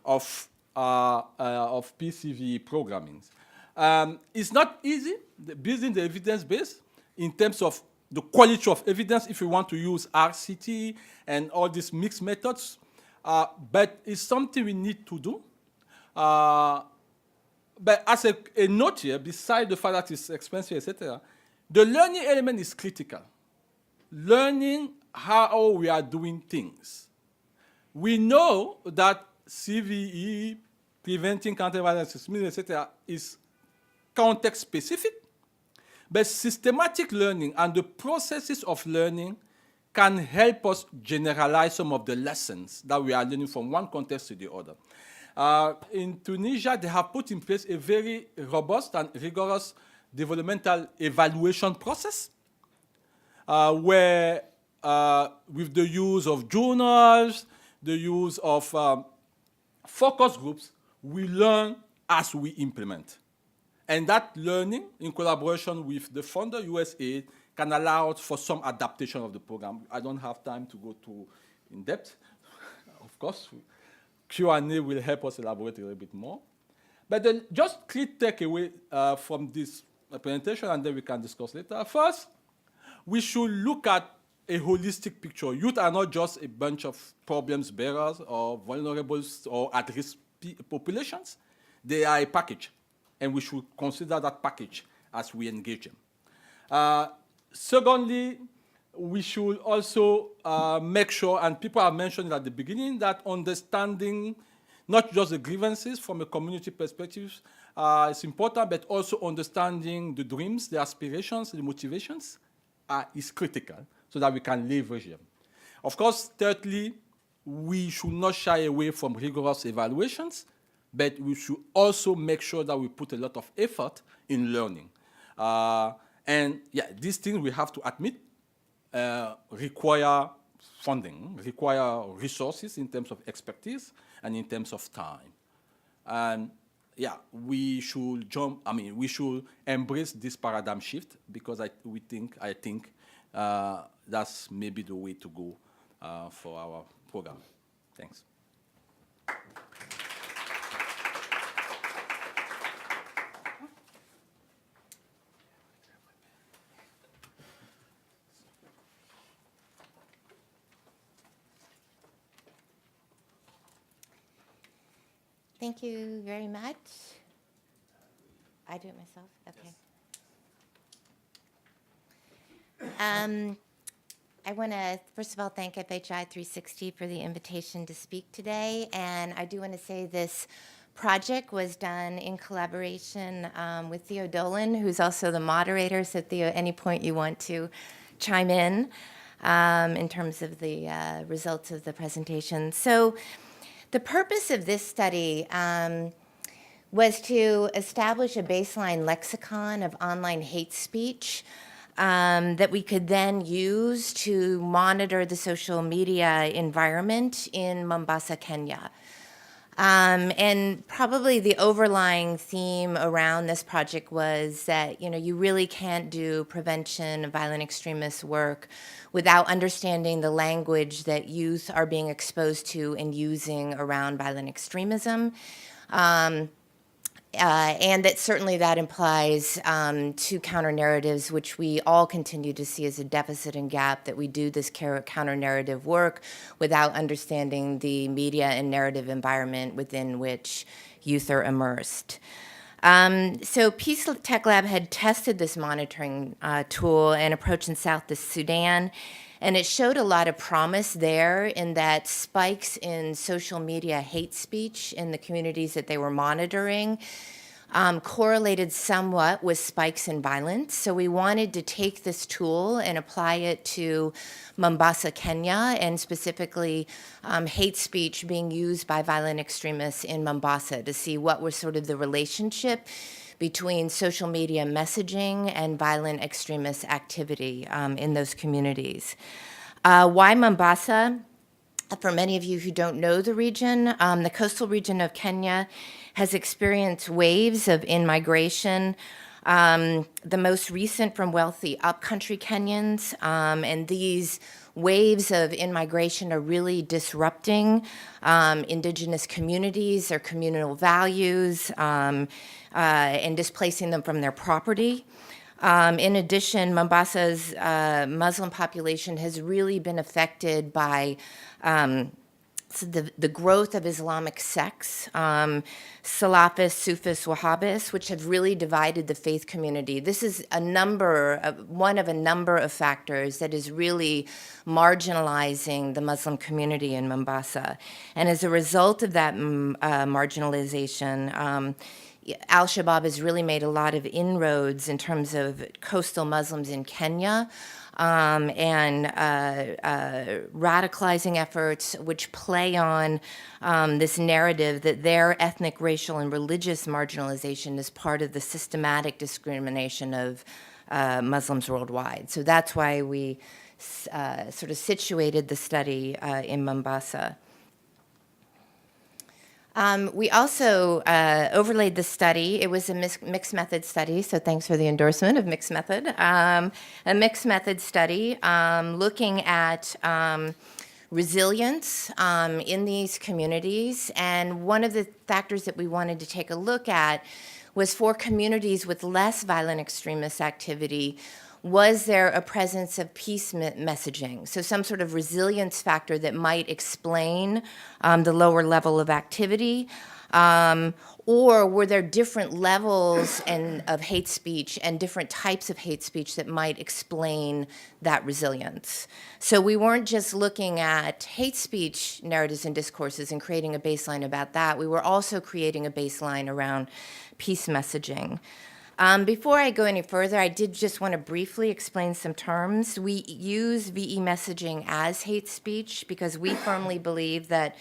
of PCV programming. It's not easy, building the evidence base in terms of the quality of evidence if you want to use RCT and all these mixed methods, but it's something we need to do. But as a note here, beside the fact that it's expensive, etc., the learning element is critical. Learning how we are doing things. We know that CVE, preventing counter-violence, etc., is context-specific, but systematic learning and the processes of learning can help us generalize some of the lessons that we are learning from one context to the other. In Tunisia, they have put in place a very robust and rigorous developmental evaluation process where with the use of journals, the use of focus groups, we learn as we implement. And that learning, in collaboration with the funder, USAID, can allow for some adaptation of the program. I don't have time to go too in depth. Of course, Q&A will help us elaborate a little bit more. But just key takeaway from this presentation, and then we can discuss later. First, we should look at a holistic picture. Youth are not just a bunch of problems bearers or vulnerable or at-risk populations. They are a package, and we should consider that package as we engage them. Secondly, we should also make sure, and people have mentioned at the beginning, that understanding not just the grievances from a community perspective is important, but also understanding the dreams, the aspirations, the motivations is critical so that we can leverage them. Of course, thirdly, we should not shy away from rigorous evaluations, but we should also make sure that we put a lot of effort in learning. And yeah, these things we have to admit require funding, require resources in terms of expertise and in terms of time. And yeah, we should we should embrace this paradigm shift because I think that's maybe the way to go for our program. Thanks. Thank you very much. I do it myself? Okay. I want to, first of all, thank FHI 360 for the invitation to speak today. And I do want to say this project was done in collaboration with Theo Dolan, who's also the moderator. So Theo, any point you want to chime in terms of the results of the presentation. So the purpose of this study was to establish a baseline lexicon of online hate speech that we could then use to monitor the social media environment in Mombasa, Kenya. And probably the overlying theme around this project was that, you really can't do prevention of violent extremist work without understanding the language that youth are being exposed to and using around violent extremism. And that certainly that implies to counter-narratives, which we all continue to see as a deficit and gap, that we do this counter-narrative work without understanding the media and narrative environment within which youth are immersed. So Peace Tech Lab had tested this monitoring tool and approach in South Sudan, and it showed a lot of promise there in that spikes in social media hate speech in the communities that they were monitoring correlated somewhat with spikes in violence. So we wanted to take this tool and apply it to Mombasa, Kenya, and specifically hate speech being used by violent extremists in Mombasa to see what was sort of the relationship between social media messaging and violent extremist activity in those communities. Why Mombasa? For many of you who don't know the region, the coastal region of Kenya has experienced waves of in-migration, the most recent from wealthy upcountry Kenyans, and these waves of in-migration are really disrupting indigenous communities, their communal values, and displacing them from their property. In addition, Mombasa's Muslim population has really been affected by the growth of Islamic sects, Salafists, Sufis, Wahhabis, which have really divided the faith community. This is one of a number of factors that is really marginalizing the Muslim community in Mombasa. And as a result of that marginalization, Al-Shabaab has really made a lot of inroads in terms of coastal Muslims in Kenya, and radicalizing efforts which play on this narrative that their ethnic, racial, and religious marginalization is part of the systematic discrimination of Muslims worldwide. So that's why we sort of situated the study in Mombasa. We also overlaid the study. It was a mixed method study, so thanks for the endorsement of mixed method. A mixed method study looking at resilience in these communities. And one of the factors that we wanted to take a look at was for communities with less violent extremist activity, was there a presence of peace messaging? So some sort of resilience factor that might explain the lower level of activity, or were there different levels of hate speech and different types of hate speech that might explain that resilience? So we weren't just looking at hate speech narratives and discourses and creating a baseline about that. We were also creating a baseline around peace messaging. Before I go any further, I did just want to briefly explain some terms. We use VE messaging as hate speech because we firmly believe that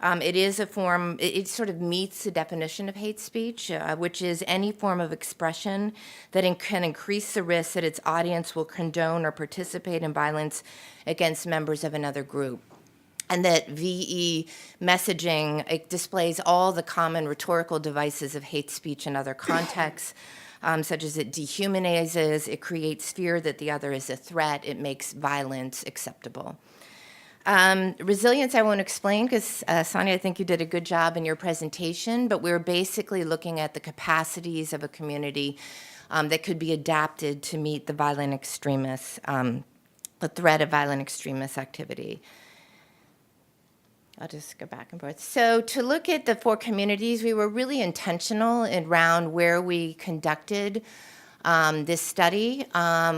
it is a form, it sort of meets the definition of hate speech, which is any form of expression that can increase the risk that its audience will condone or participate in violence against members of another group. And that VE messaging, it displays all the common rhetorical devices of hate speech in other contexts, such as it dehumanizes, it creates fear that the other is a threat, it makes violence acceptable. Resilience I won't explain because, Sany, I think you did a good job in your presentation, but we're basically looking at the capacities of a community that could be adapted to meet the violent extremists, the threat of violent extremist activity. I'll just go back and forth. So to look at the 4 communities, we were really intentional around where we conducted this study.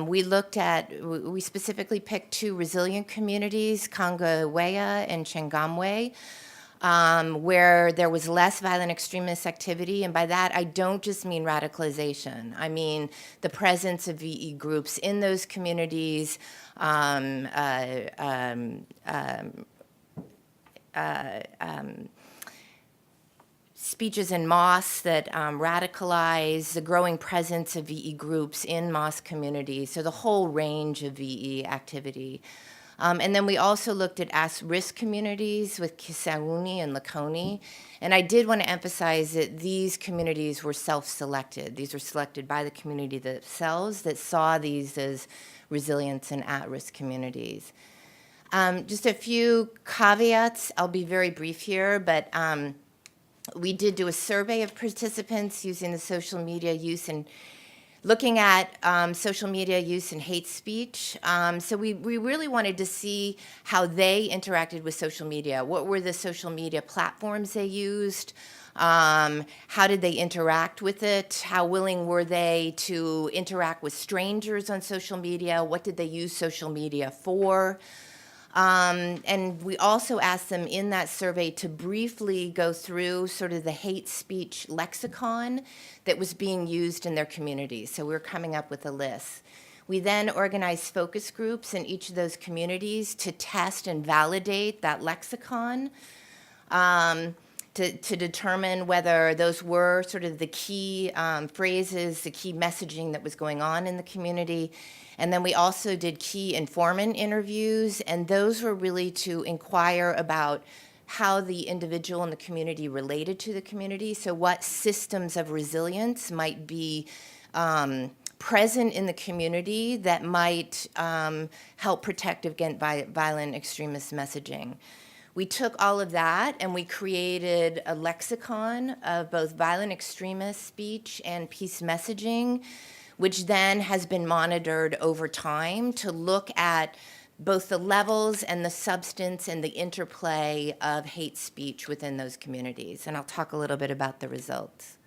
We specifically picked 2 resilient communities, Kongowea and Changamwe, where there was less violent extremist activity. And by that, I don't just mean radicalization. I mean the presence of VE groups in those communities, speeches in mosques that radicalize, the growing presence of VE groups in mosque communities, so the whole range of VE activity. And then we also looked at risk communities with Kisauni and Lakoni. And I did want to emphasize that these communities were self-selected. These were selected by the community themselves that saw these as resilience and at-risk communities. Just a few caveats. I'll be very brief here, but we did do a survey of participants using the social media use and looking at social media use and hate speech. So we really wanted to see how they interacted with social media. What were the social media platforms they used? How did they interact with it? How willing were they to interact with strangers on social media? What did they use social media for? And we also asked them in that survey to briefly go through sort of the hate speech lexicon that was being used in their communities. So we were coming up with a list. We then organized focus groups in each of those communities to test and validate that lexicon, to determine whether those were sort of the key phrases, the key messaging that was going on in the community. And then we also did key informant interviews, and those were really to inquire about how the individual and the community related to the community. So what systems of resilience might be present in the community that might help protect against violent extremist messaging. We took all of that and we created a lexicon of both violent extremist speech and peace messaging, which then has been monitored over time to look at both the levels and the substance and the interplay of hate speech within those communities. And I'll talk a little bit about the results.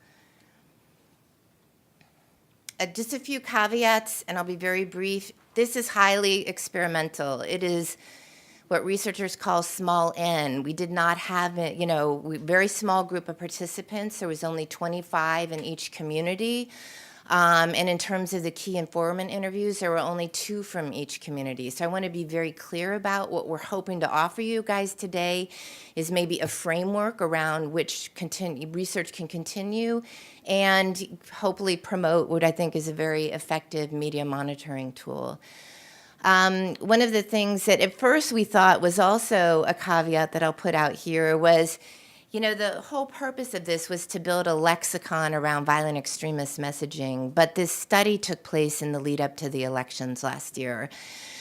Just a few caveats, and I'll be very brief. This is highly experimental. It is what researchers call small n. We did not have a very small group of participants. There was only 25 in each community. And in terms of the key informant interviews, there were only 2 from each community. So I want to be very clear about what we're hoping to offer you guys today is maybe a framework around which research can continue and hopefully promote what I think is a very effective media monitoring tool. One of the things that at first we thought was also a caveat that I'll put out here was, the whole purpose of this was to build a lexicon around violent extremist messaging, but this study took place in the lead up to the elections last year.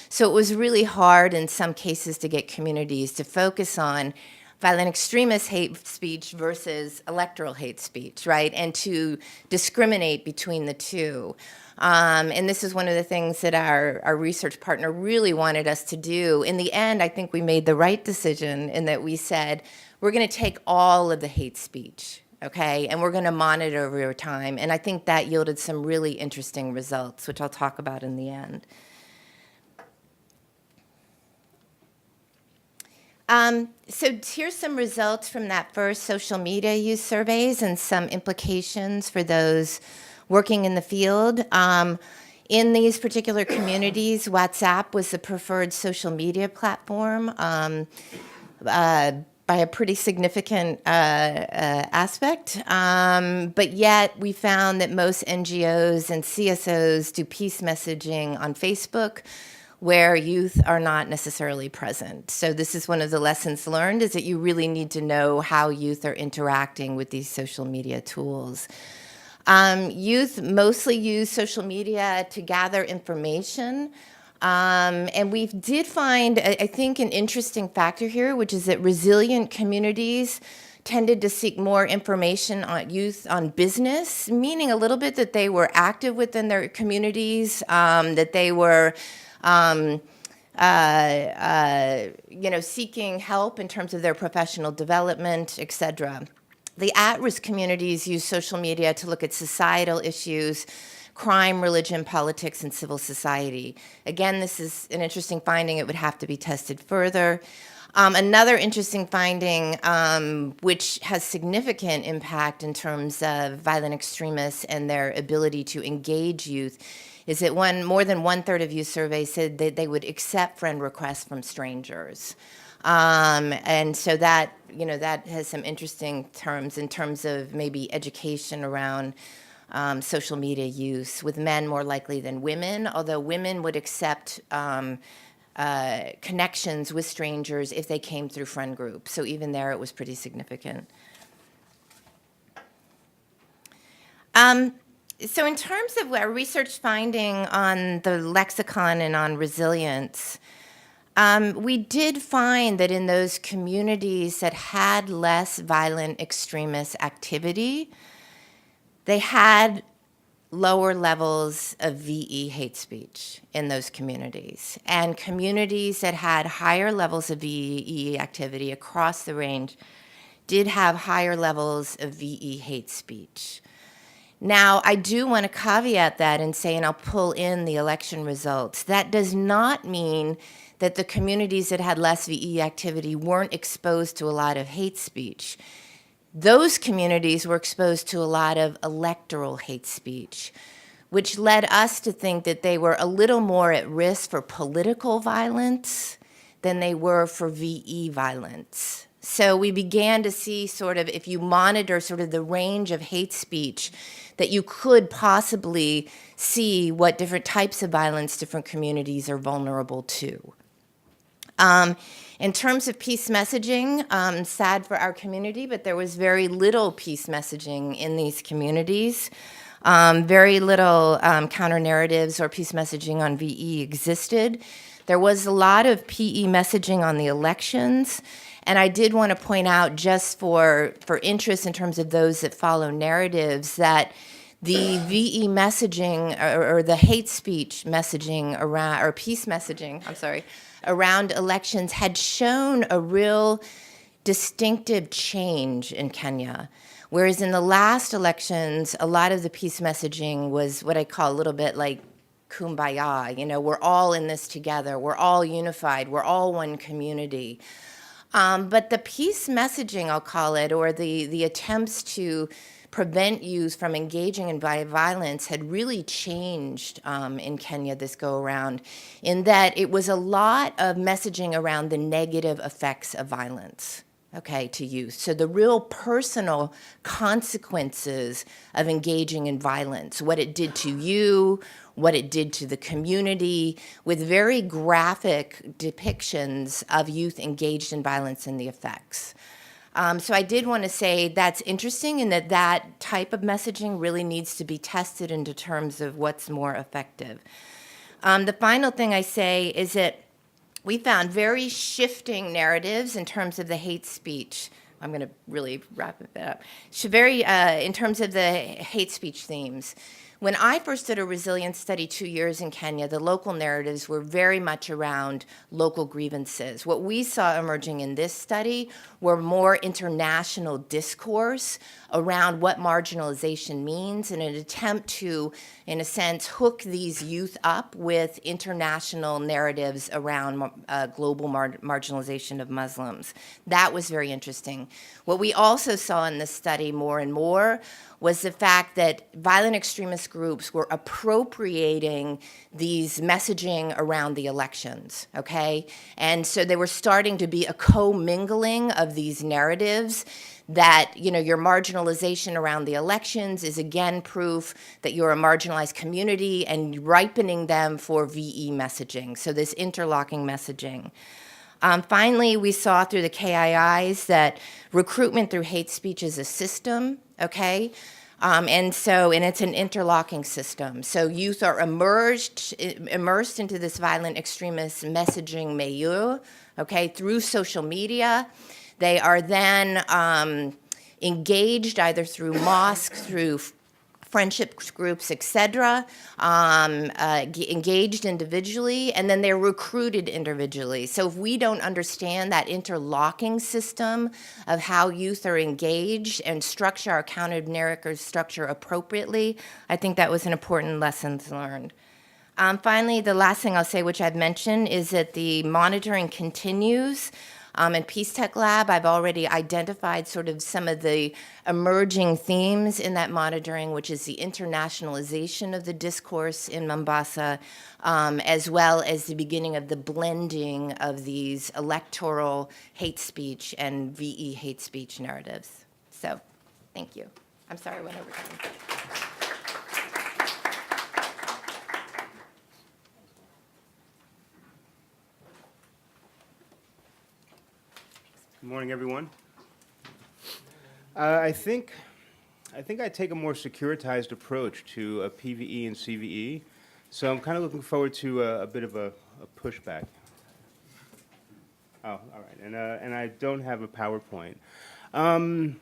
So it was really hard in some cases to get communities to focus on violent extremist hate speech versus electoral hate speech, right? And to discriminate between the two. And this is one of the things that our research partner really wanted us to do. In the end, I think we made the right decision in that we said, we're going to take all of the hate speech, okay, and we're going to monitor over time. And I think that yielded some really interesting results, which I'll talk about in the end. So here's some results from that first social media use surveys and some implications for those working in the field. In these particular communities, WhatsApp was the preferred social media platform by a pretty significant aspect. But yet we found that most NGOs and CSOs do peace messaging on Facebook, where youth are not necessarily present. So this is one of the lessons learned, is that you really need to know how youth are interacting with these social media tools. Youth mostly use social media to gather information. And we did find, I think, an interesting factor here, which is that resilient communities tended to seek more information on youth on business, meaning a little bit that they were active within their communities, that they were seeking help in terms of their professional development, etc. The at-risk communities use social media to look at societal issues, crime, religion, politics, and civil society. Again, this is an interesting finding. It would have to be tested further. Another interesting finding, which has significant impact in terms of violent extremists and their ability to engage youth, is that more than 1/3 of youth surveys said that they would accept friend requests from strangers. And so that, that has some interesting terms in terms of maybe education around social media use, with men more likely than women, although women would accept connections with strangers if they came through friend groups. So even there, it was pretty significant. So in terms of our research finding on the lexicon and on resilience, we did find that in those communities that had less violent extremist activity, they had lower levels of VE hate speech in those communities. And communities that had higher levels of VE activity across the range did have higher levels of VE hate speech. Now, I do want to caveat that and say, and I'll pull in the election results, that does not mean that the communities that had less VE activity weren't exposed to a lot of hate speech. Those communities were exposed to a lot of electoral hate speech, which led us to think that they were a little more at risk for political violence than they were for VE violence. So we began to see sort of, if you monitor sort of the range of hate speech, that you could possibly see what different types of violence different communities are vulnerable to. In terms of peace messaging, sad for our community, but there was very little peace messaging in these communities. Very little counter-narratives or peace messaging on VE existed. There was a lot of PE messaging on the elections, and I did want to point out, just for interest in terms of those that follow narratives, that the VE messaging or the hate speech messaging around, or peace messaging, around elections had shown a real distinctive change in Kenya. Whereas in the last elections, a lot of the peace messaging was what I call a little bit like kumbaya, we're all in this together, we're all unified, we're all one community. But the peace messaging, I'll call it, or the attempts to prevent youth from engaging in violence had really changed in Kenya this go around, in that it was a lot of messaging around the negative effects of violence, to youth. So the real personal consequences of engaging in violence, what it did to you, what it did to the community, with very graphic depictions of youth engaged in violence and the effects. So I did want to say that's interesting, in that type of messaging really needs to be tested into terms of what's more effective. The final thing I say is that we found very shifting narratives in terms of the hate speech. I'm going to really wrap it up. In terms of the hate speech themes. When I first did a resilience study 2 years in Kenya, the local narratives were very much around local grievances. What we saw emerging in this study were more international discourse around what marginalization means, in an attempt to, in a sense, hook these youth up with international narratives around global marginalization of Muslims. That was very interesting. What we also saw in this study more and more was the fact that violent extremist groups were appropriating these messaging around the elections, And so they were starting to be a commingling of these narratives that, your marginalization around the elections is again proof that you're a marginalized community, and ripening them for VE messaging, so this interlocking messaging. Finally, we saw through the KIIs that recruitment through hate speech is a system, and it's an interlocking system. So youth are immersed into this violent extremist messaging milieu, through social media. They are then engaged either through mosques, through friendship groups, etc., engaged individually, and then they're recruited individually. So if we don't understand that interlocking system of how youth are engaged and structure our counter-narrative structure appropriately, I think that was an important lesson learned. Finally, the last thing I'll say, which I've mentioned, is that the monitoring continues. In Peace Tech Lab, I've already identified sort of some of the emerging themes in that monitoring, which is the internationalization of the discourse in Mombasa, as well as the beginning of the blending of these electoral hate speech and VE hate speech narratives. So, thank you. I'm sorry I went over time. Good morning, everyone. I think I take a more securitized approach to PVE and CVE, so I'm kind of looking forward to a bit of a pushback. Oh, all right, and I don't have a PowerPoint. I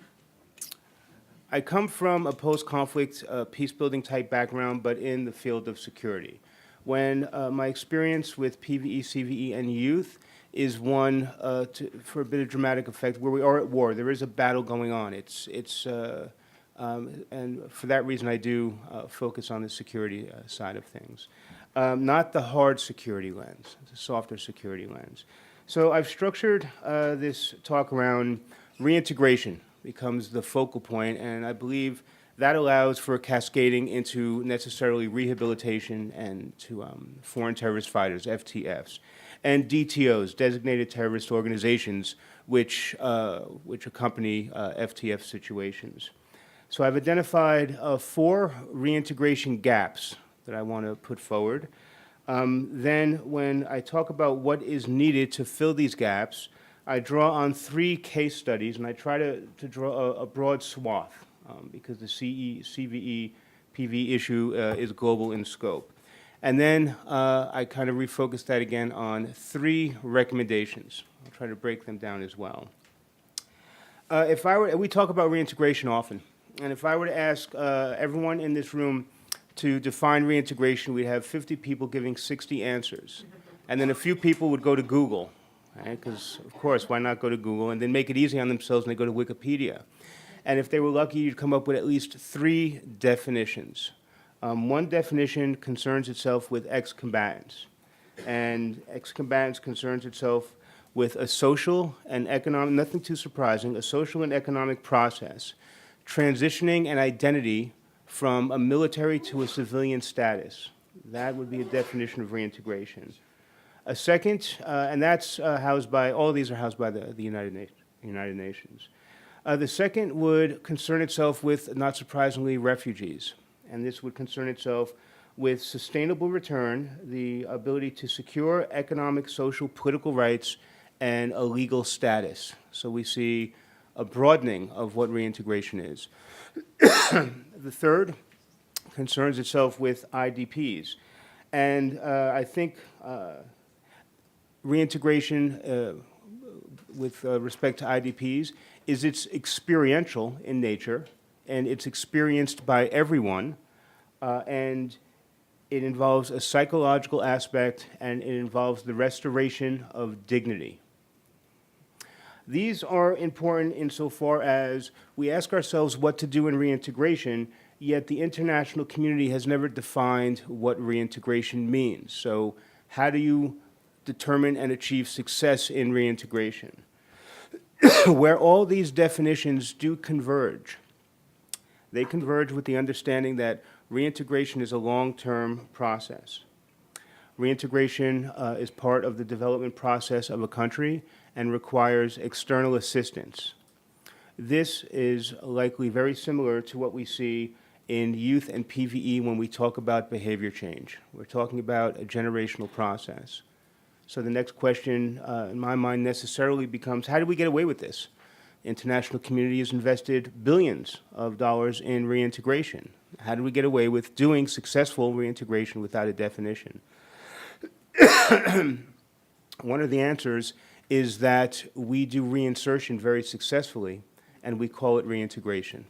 come from a post-conflict peace-building type background, but in the field of security. When my experience with PVE, CVE, and youth is one for a bit of dramatic effect where we are at war. There is a battle going on. And for that reason, I do focus on the security side of things. Not the hard security lens, the softer security lens. So I've structured this talk around reintegration becomes the focal point, and I believe that allows for cascading into necessarily rehabilitation and to foreign terrorist fighters, FTFs, and DTOs, designated terrorist organizations, which accompany FTF situations. So I've identified 4 reintegration gaps that I want to put forward. Then when I talk about what is needed to fill these gaps, I draw on 3 case studies, and I try to draw a broad swath because the CVE, PV issue is global in scope. And then I kind of refocus that again on 3 recommendations. I'll try to break them down as well. We talk about reintegration often, and if I were to ask everyone in this room to define reintegration, we'd have 50 people giving 60 answers. And then a few people would go to Google, because, of course, why not go to Google, and then make it easy on themselves and they go to Wikipedia. And if they were lucky, you'd come up with at least 3 definitions. One definition concerns itself with ex-combatants, and ex-combatants concerns itself with a social and economic, nothing too surprising, a social and economic process, transitioning an identity from a military to a civilian status. That would be a definition of reintegration. A second, and that's housed by, all of these are housed by the United Nations. The second would concern itself with, not surprisingly, refugees. And this would concern itself with sustainable return, the ability to secure economic, social, political rights, and a legal status. So we see a broadening of what reintegration is. The third concerns itself with IDPs. And I think reintegration with respect to IDPs is it's experiential in nature, and it's experienced by everyone, and it involves a psychological aspect, and it involves the restoration of dignity. These are important insofar as we ask ourselves what to do in reintegration, yet the international community has never defined what reintegration means. So how do you determine and achieve success in reintegration? Where all these definitions do converge, they converge with the understanding that reintegration is a long-term process. Reintegration is part of the development process of a country and requires external assistance. This is likely very similar to what we see in youth and PVE when we talk about behavior change. We're talking about a generational process. So the next question in my mind necessarily becomes, how do we get away with this? The international community has invested billions of dollars in reintegration. How do we get away with doing successful reintegration without a definition? One of the answers is that we do reinsertion very successfully, and we call it reintegration.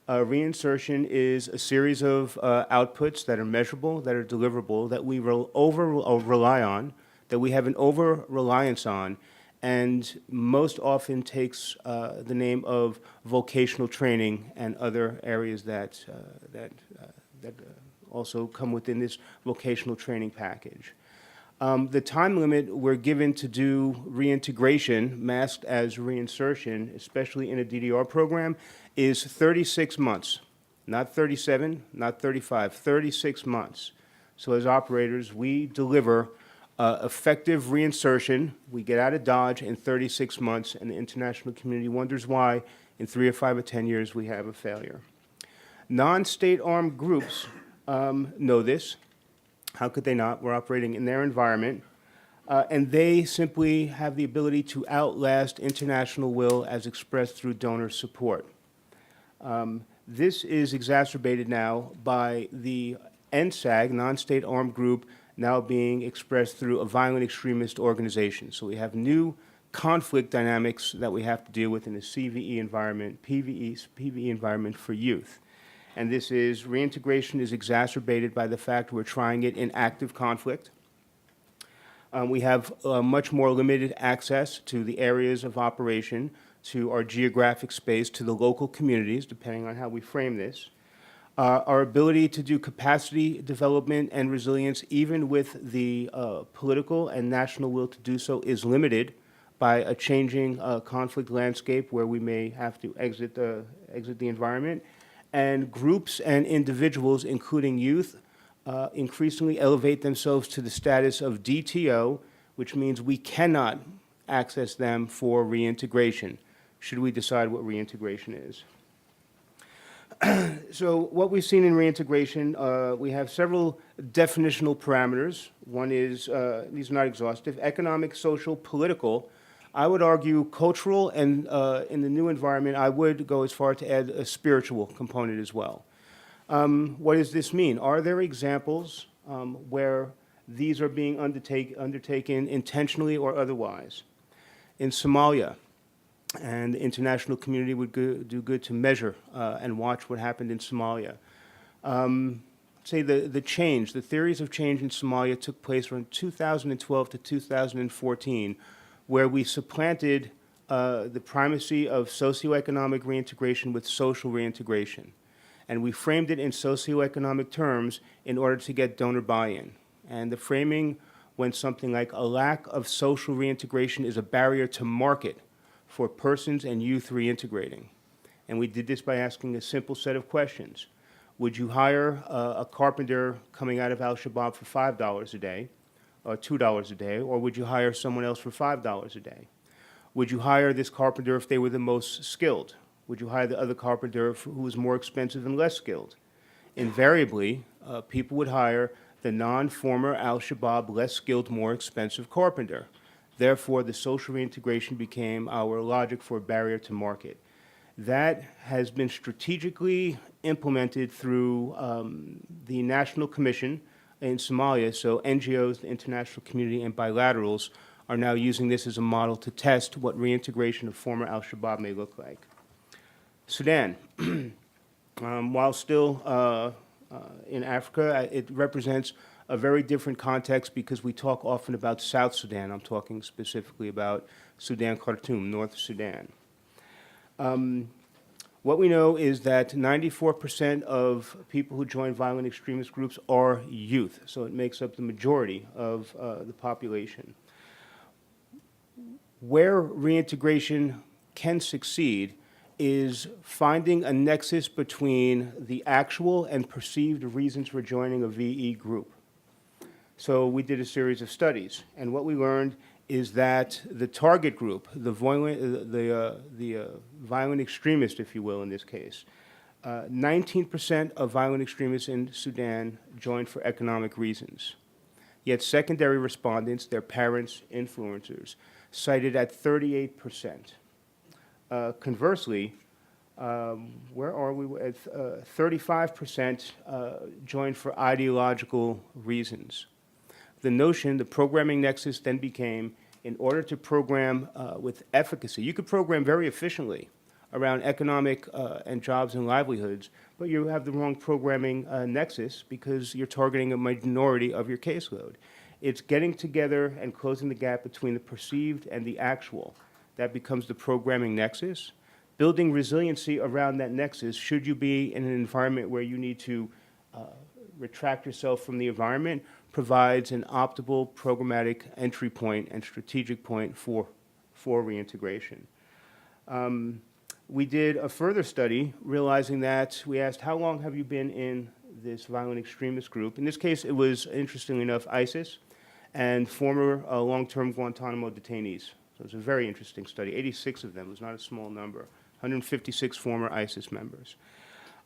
Reinsertion is a series of outputs that are measurable, that are deliverable, that we rely on, that we have an over-reliance on, and most often takes the name of vocational training and other areas that also come within this vocational training package. The time limit we're given to do reintegration, masked as reinsertion, especially in a DDR program, is 36 months. Not 37, not 35, 36 months. So as operators, we deliver effective reinsertion. We get out of Dodge in 36 months, and the international community wonders why in 3 or 5 or 10 years we have a failure. Non-state armed groups know this. How could they not? We're operating in their environment. And they simply have the ability to outlast international will as expressed through donor support. This is exacerbated now by the NSAG, non-state armed group, now being expressed through a violent extremist organization. So we have new conflict dynamics that we have to deal with in the CVE environment, PVE environment for youth. And this is, reintegration is exacerbated by the fact we're trying it in active conflict. We have much more limited access to the areas of operation, to our geographic space, to the local communities, depending on how we frame this. Our ability to do capacity development and resilience, even with the political and national will to do so, is limited by a changing conflict landscape where we may have to exit the environment. And groups and individuals, including youth, increasingly elevate themselves to the status of DTO, which means we cannot access them for reintegration, should we decide what reintegration is. So what we've seen in reintegration, we have several definitional parameters. One is, these are not exhaustive, economic, social, political. I would argue cultural, and in the new environment, I would go as far to add a spiritual component as well. What does this mean? Are there examples where these are being undertaken intentionally or otherwise? In Somalia, and the international community would do good to measure and watch what happened in Somalia. Say the change, the theories of change in Somalia took place from 2012 to 2014, where we supplanted the primacy of socioeconomic reintegration with social reintegration. And we framed it in socioeconomic terms in order to get donor buy-in. And the framing went something like, a lack of social reintegration is a barrier to market for persons and youth reintegrating. And we did this by asking a simple set of questions. Would you hire a carpenter coming out of Al-Shabaab for $5 a day, or $2 a day, or would you hire someone else for $5 a day? Would you hire this carpenter if they were the most skilled? Would you hire the other carpenter who was more expensive and less skilled? Invariably, people would hire the non-former Al-Shabaab, less skilled, more expensive carpenter. Therefore, the social reintegration became our logic for a barrier to market. That has been strategically implemented through the National Commission in Somalia, so NGOs, the international community, and bilaterals are now using this as a model to test what reintegration of former Al-Shabaab may look like. Sudan, while still in Africa, it represents a very different context because we talk often about South Sudan. I'm talking specifically about Sudan, Khartoum, North Sudan. What we know is that 94% of people who join violent extremist groups are youth, so it makes up the majority of the population. Where reintegration can succeed is finding a nexus between the actual and perceived reasons for joining a VE group. So we did a series of studies, and what we learned is that the target group, the violent extremist, if you will, in this case, 19% of violent extremists in Sudan joined for economic reasons. Yet secondary respondents, their parents, influencers, cited at 38%. Conversely, where are we? At 35% joined for ideological reasons. The notion, the programming nexus then became, in order to program with efficacy, you could program very efficiently around economic and jobs and livelihoods, but you have the wrong programming nexus because you're targeting a minority of your caseload. It's getting together and closing the gap between the perceived and the actual. That becomes the programming nexus. Building resiliency around that nexus, should you be in an environment where you need to retract yourself from the environment, provides an optimal programmatic entry point and strategic point for reintegration. We did a further study realizing that we asked, how long have you been in this violent extremist group? In this case, it was, interestingly enough, ISIS and former long-term Guantanamo detainees. So it was a very interesting study. 86 of them, it was not a small number, 156 former ISIS members.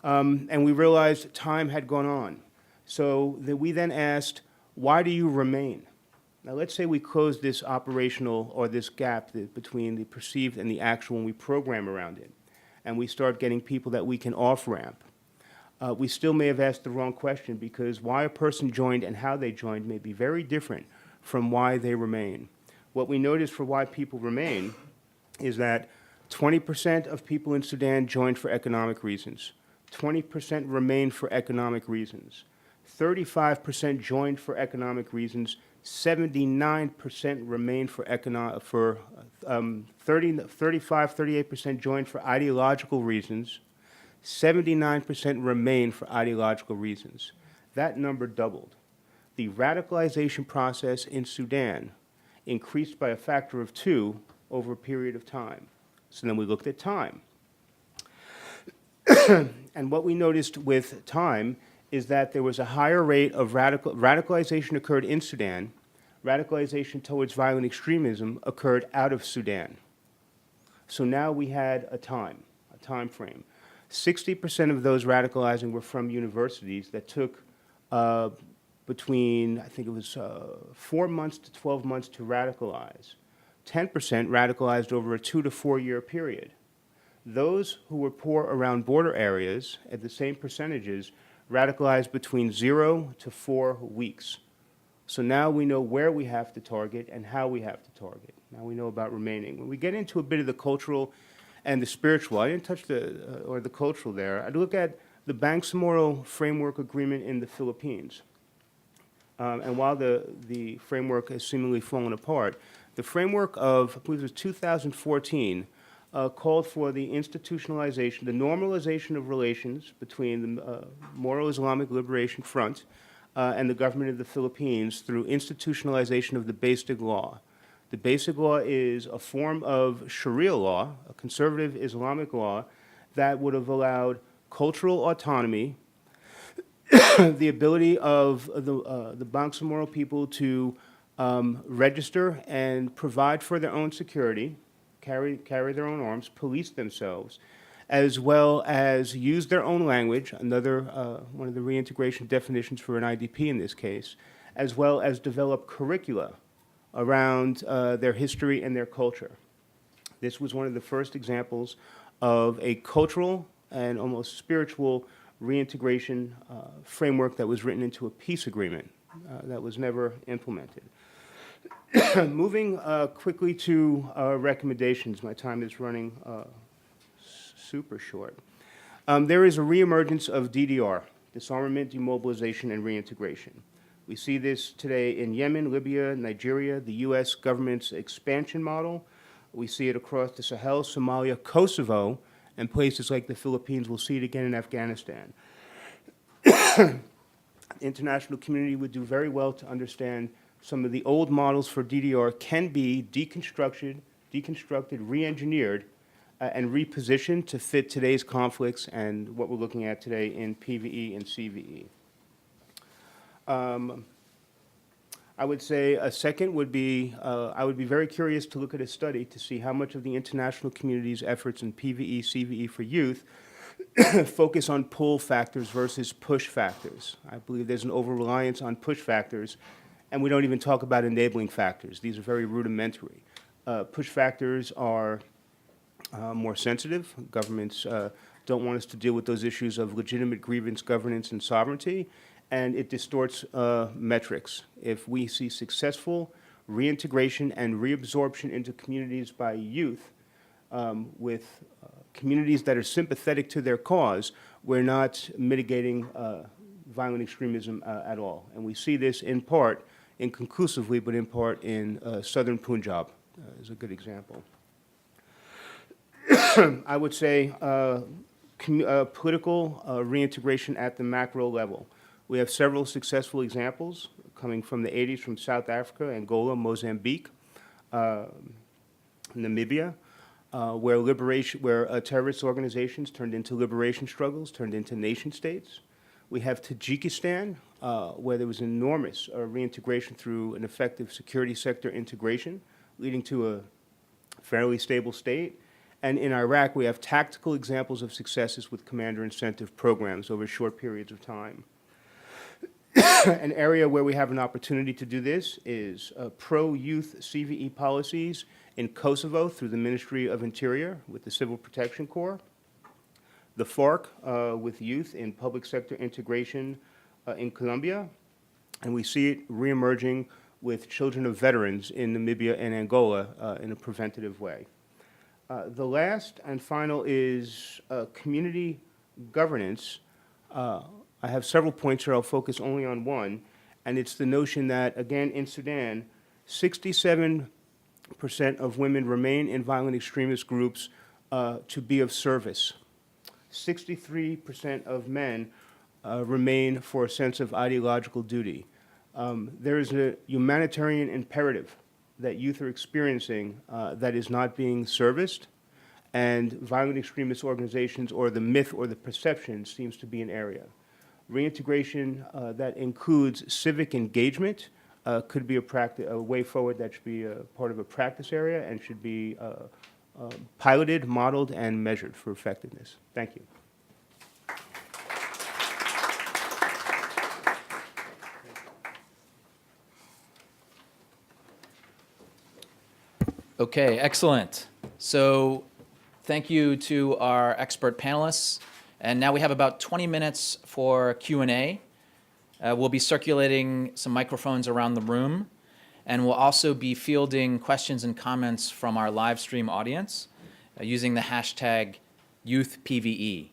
And we realized time had gone on. So we then asked, why do you remain? Now, let's say we close this operational or this gap between the perceived and the actual, and we program around it, and we start getting people that we can off-ramp. We still may have asked the wrong question, because why a person joined and how they joined may be very different from why they remain. What we noticed for why people remain is that 20% of people in Sudan joined for economic reasons. 20% remained for economic reasons. 35% joined for economic reasons. 79% remained for 38% joined for ideological reasons. 79% remained for ideological reasons. That number doubled. The radicalization process in Sudan increased by a factor of 2 over a period of time. So then we looked at time. And what we noticed with time is that there was a higher rate of radicalization occurred in Sudan. Radicalization towards violent extremism occurred out of Sudan. So now we had a time frame. 60% of those radicalizing were from universities that took between, I think it was 4 months to 12 months to radicalize. 10% radicalized over a 2 to 4 year period. Those who were poor around border areas at the same percentages radicalized between 0 to 4 weeks. So now we know where we have to target and how we have to target. Now we know about remaining. When we get into a bit of the cultural and the spiritual, I didn't touch the cultural there. I'd look at the Bangsamoro Framework Agreement in the Philippines. And while the framework has seemingly fallen apart, the framework of, I believe it was 2014, called for the institutionalization, the normalization of relations between the Moro Islamic Liberation Front and the government of the Philippines through institutionalization of the Basic Law. The Basic Law is a form of Sharia law, a conservative Islamic law, that would have allowed cultural autonomy, the ability of the Bangsamoro people to register and provide for their own security, carry their own arms, police themselves, as well as use their own language, another one of the reintegration definitions for an IDP in this case, as well as develop curricula around their history and their culture. This was one of the first examples of a cultural and almost spiritual reintegration framework that was written into a peace agreement that was never implemented. Moving quickly to recommendations. My time is running super short. There is a reemergence of DDR, disarmament, demobilization, and reintegration. We see this today in Yemen, Libya, Nigeria, the U.S. government's expansion model. We see it across the Sahel, Somalia, Kosovo, and places like the Philippines. We'll see it again in Afghanistan. The international community would do very well to understand some of the old models for DDR can be deconstructed, re-engineered, and repositioned to fit today's conflicts and what we're looking at today in PVE and CVE. I would say a second would be, I would be very curious to look at a study to see how much of the international community's efforts in PVE, CVE for youth focus on pull factors versus push factors. I believe there's an over-reliance on push factors, and we don't even talk about enabling factors. These are very rudimentary. Push factors are more sensitive. Governments don't want us to deal with those issues of legitimate grievance, governance, and sovereignty, and it distorts metrics. If we see successful reintegration and reabsorption into communities by youth with communities that are sympathetic to their cause, we're not mitigating violent extremism at all. And we see this in part, inconclusively, but in part in southern Punjab is a good example. I would say political reintegration at the macro level. We have several successful examples coming from the 80s from South Africa, Angola, Mozambique, Namibia, where terrorist organizations turned into liberation struggles, turned into nation states. We have Tajikistan, where there was enormous reintegration through an effective security sector integration, leading to a fairly stable state. And in Iraq, we have tactical examples of successes with commander incentive programs over short periods of time. An area where we have an opportunity to do this is pro-youth CVE policies in Kosovo through the Ministry of Interior with the Civil Protection Corps, the FARC with youth in public sector integration in Colombia, and we see it reemerging with children of veterans in Namibia and Angola in a preventative way. The last and final is community governance. I have several points here. I'll focus only on one, and it's the notion that, again, in Sudan, 67% of women remain in violent extremist groups to be of service. 63% of men remain for a sense of ideological duty. There is a humanitarian imperative that youth are experiencing that is not being serviced, and violent extremist organizations, or the myth or the perception, seems to be an area. Reintegration that includes civic engagement could be a way forward that should be a part of a practice area and should be piloted, modeled, and measured for effectiveness. Thank you. Okay, excellent. So thank you to our expert panelists. And now we have about 20 minutes for Q&A. We'll be circulating some microphones around the room, and we'll also be fielding questions and comments from our live stream audience using the hashtag YouthPVE.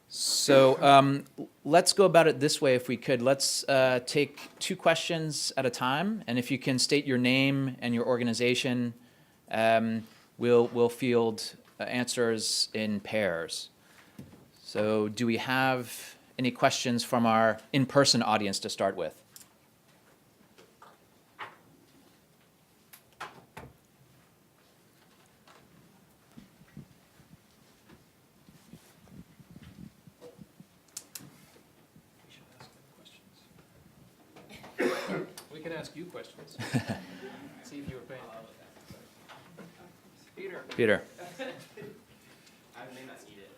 So let's go about it this way if we could. Let's take 2 questions at a time, and if you can state your name and your organization, we'll field answers in pairs. So do we have any questions from our in-person audience to start with? We can ask you questions. See if you were paying attention. Peter. I may not need it.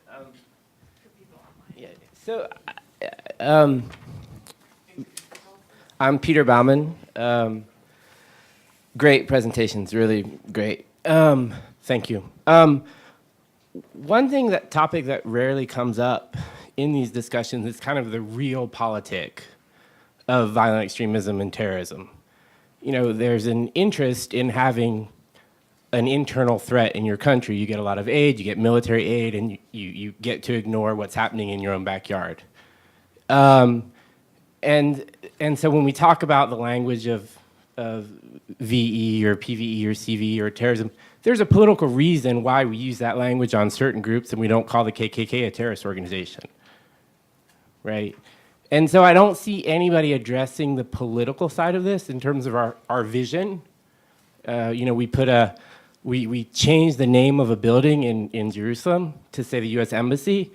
Yeah. So, I'm Peter Bauman. Great presentations, really great. Thank you. One topic that rarely comes up in these discussions is kind of the real politic of violent extremism and terrorism. You know, there's an interest in having an internal threat in your country. You get a lot of aid, you get military aid, and you get to ignore what's happening in your own backyard. And so when we talk about the language of VE or PVE or CVE or terrorism, there's a political reason why we use that language on certain groups and we don't call the KKK a terrorist organization, right? And so I don't see anybody addressing the political side of this in terms of our vision. You know, we changed the name of a building in Jerusalem to say the US Embassy,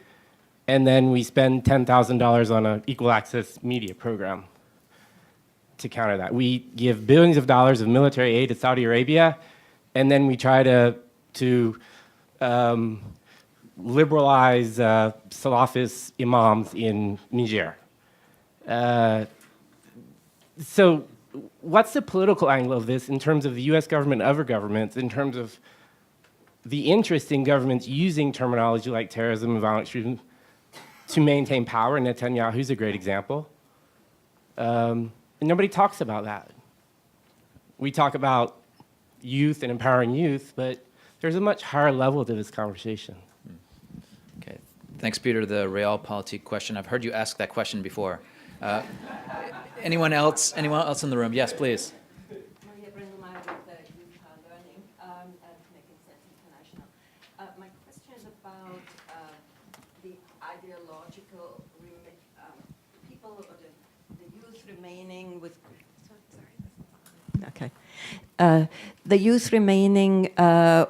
and then we spend $10,000 on an equal access media program to counter that. We give billions of dollars of military aid to Saudi Arabia, and then we try to liberalize Salafist imams in Niger. So what's the political angle of this in terms of the US government and other governments, in terms of the interest in governments using terminology like terrorism and violent extremism to maintain power? Netanyahu's a great example. And nobody talks about that. We talk about youth and empowering youth, but there's a much higher level to this conversation. Thanks, Peter. The Realpolitik question. I've heard you ask that question before. Anyone else? Anyone else in the room? Yes, please. Maria Brendelmeyer with Youth Learning at Making Sense International. My question is about the ideological people or the youth remaining with. Okay. The youth remaining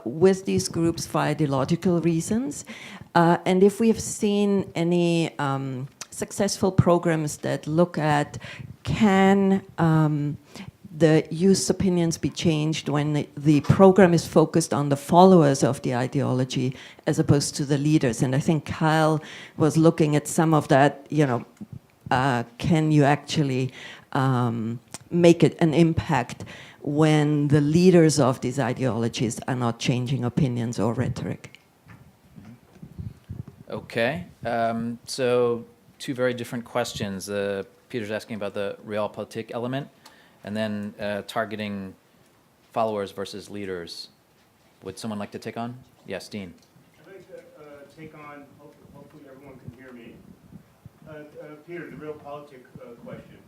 with these groups for ideological reasons, and if we have seen any successful programs that look at can the youth's opinions be changed when the program is focused on the followers of the ideology as opposed to the leaders. And I think Kyle was looking at some of that, can you actually make it an impact when the leaders of these ideologies are not changing opinions or rhetoric? Okay. So two very different questions. Peter's asking about the Realpolitik element, and then targeting followers versus leaders. Would someone like to take on? Yes, Dean. I'd like to take on, hopefully everyone can hear me. Peter, the Realpolitik question.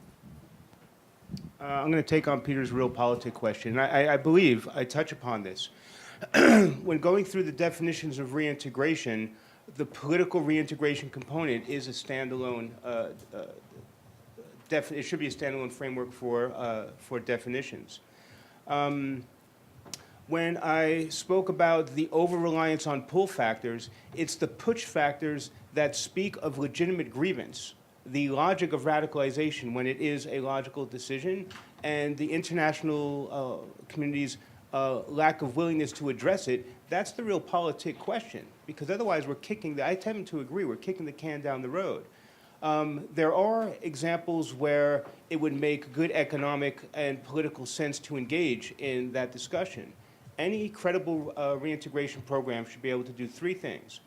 I'm going to take on Peter's Realpolitik question. I believe I touch upon this. When going through the definitions of reintegration, the political reintegration component is a standalone. It should be a standalone framework for definitions. When I spoke about the over-reliance on pull factors, it's the push factors that speak of legitimate grievance, the logic of radicalization when it is a logical decision, and the international community's lack of willingness to address it. That's the Realpolitik question, because otherwise I tend to agree, we're kicking the can down the road. There are examples where it would make good economic and political sense to engage in that discussion. Any credible reintegration program should be able to do three things.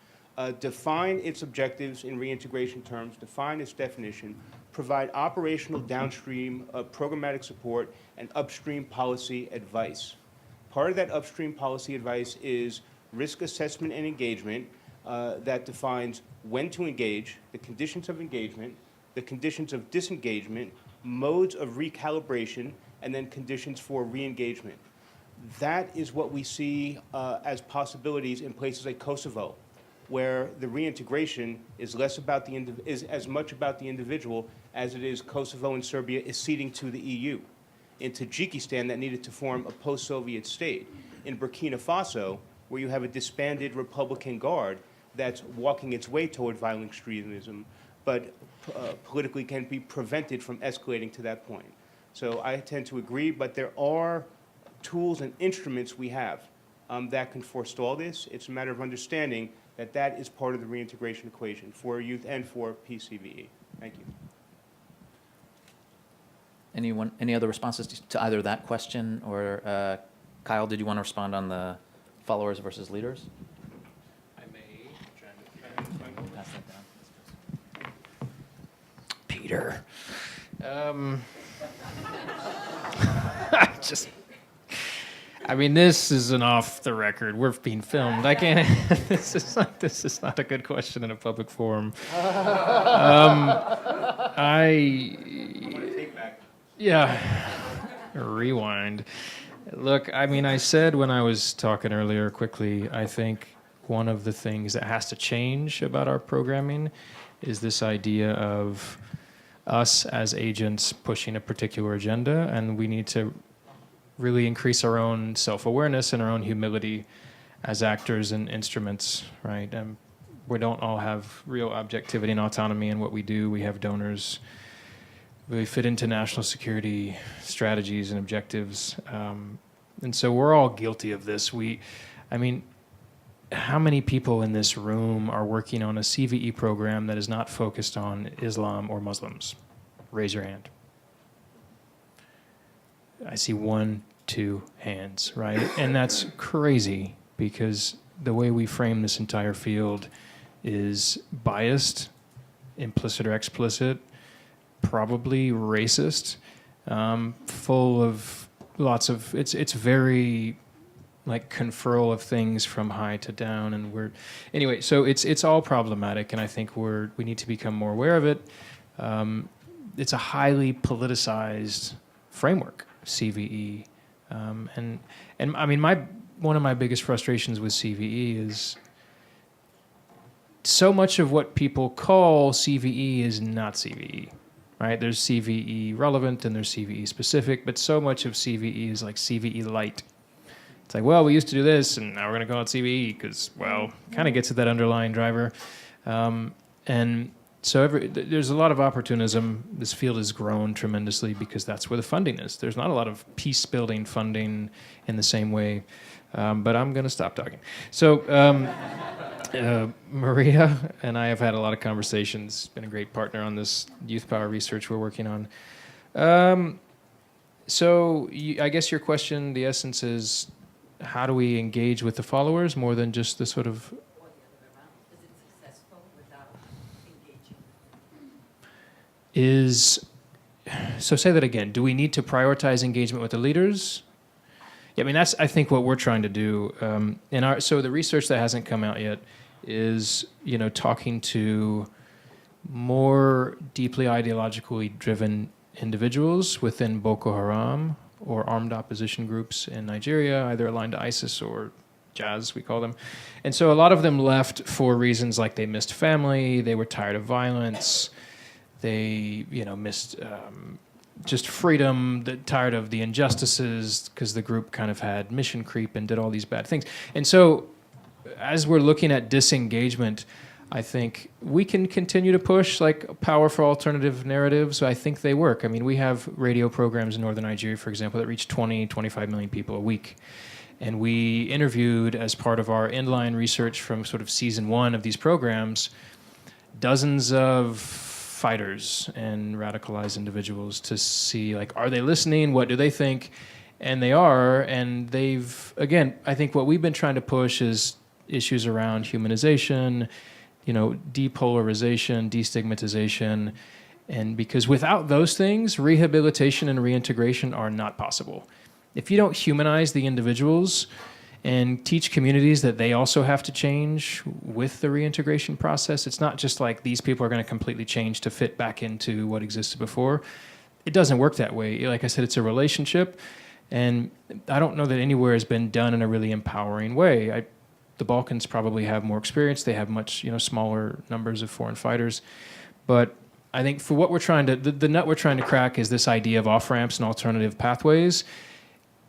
Define its objectives in reintegration terms, define its definition, provide operational downstream programmatic support, and upstream policy advice. Part of that upstream policy advice is risk assessment and engagement that defines when to engage, the conditions of engagement, the conditions of disengagement, modes of recalibration, and then conditions for re-engagement. That is what we see as possibilities in places like Kosovo, where the reintegration is less about is as much about the individual as it is Kosovo and Serbia is ceding to the EU. In Tajikistan, that needed to form a post-Soviet state. In Burkina Faso, where you have a disbanded Republican Guard that's walking its way toward violent extremism, but politically can be prevented from escalating to that point. So I tend to agree, but there are tools and instruments we have that can forestall this. It's a matter of understanding that that is part of the reintegration equation for youth and for PCVE. Thank you. Any other responses to either that question or Kyle, did you want to respond on the followers versus leaders? I may Pass that down. Peter. This is an off the record. We're being filmed. I can't. This is not a good question in a public forum. Yeah. Rewind. Look, I said when I was talking earlier quickly, I think one of the things that has to change about our programming is this idea of us as agents pushing a particular agenda, and we need to really increase our own self-awareness and our own humility as actors and instruments, right? We don't all have real objectivity and autonomy in what we do. We have donors. We fit into national security strategies and objectives. And so we're all guilty of this. How many people in this room are working on a CVE program that is not focused on Islam or Muslims? Raise your hand. I see 1, 2 hands, right? And that's crazy because the way we frame this entire field is biased, implicit or explicit, probably racist, full of lots of, it's very like conferral of things from high to down, and anyway. So it's all problematic, and I think we need to become more aware of it. It's a highly politicized framework, CVE, and I mean one of my biggest frustrations with CVE is so much of what people call CVE is not CVE. Right? There's CVE relevant and there's CVE specific, but so much of CVE is like CVE light. It's like, well, we used to do this, and now we're going to call it CVE because, well, kind of gets at that underlying driver. And so there's a lot of opportunism. This field has grown tremendously because that's where the funding is. There's not a lot of peace-building funding in the same way. But I'm going to stop talking. So Maria and I have had a lot of conversations. Been a great partner on this youth power research we're working on. I guess your question, the essence is, how do we engage with the followers more than just the sort of... So say that again. Do we need to prioritize engagement with the leaders? Yeah, I mean, that's, I think, what we're trying to do. So the research that hasn't come out yet is, talking to more deeply ideologically driven individuals within Boko Haram or armed opposition groups in Nigeria, either aligned to ISIS or Jazz, we call them. And so a lot of them left for reasons like they missed family, they were tired of violence, they, missed just freedom, tired of the injustices because the group kind of had mission creep and did all these bad things. And so as we're looking at disengagement, I think we can continue to push like powerful alternative narratives. I think they work. I mean, we have radio programs in northern Nigeria, for example, that reach 20, 25 million people a week. And we interviewed, as part of our inline research from sort of season 1 of these programs, dozens of fighters and radicalized individuals to see, like, are they listening? What do they think? And they are. And they've, again, I think what we've been trying to push is issues around humanization, depolarization, destigmatization, and because without those things, rehabilitation and reintegration are not possible. If you don't humanize the individuals and teach communities that they also have to change with the reintegration process, it's not just like these people are going to completely change to fit back into what existed before. It doesn't work that way. Like I said, it's a relationship, and I don't know that anywhere has been done in a really empowering way. The Balkans probably have more experience. They have much, smaller numbers of foreign fighters. But I think for what we're trying to, the nut we're trying to crack is this idea of off-ramps and alternative pathways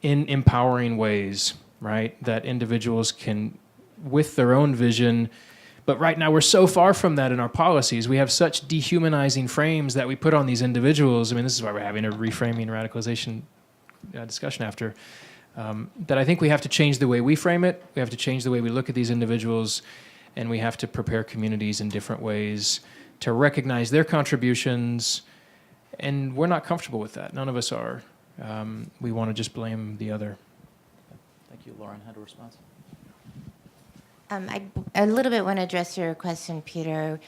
in empowering ways, right? That individuals can, with their own vision, but right now we're so far from that in our policies. We have such dehumanizing frames that we put on these individuals. I mean, this is why we're having a reframing radicalization discussion after. That I think we have to change the way we frame it, we have to change the way we look at these individuals, and we have to prepare communities in different ways to recognize their contributions, and we're not comfortable with that. None of us are. We want to just blame the other. Thank you. Lauren had a response. I a little bit want to address your question, Peter.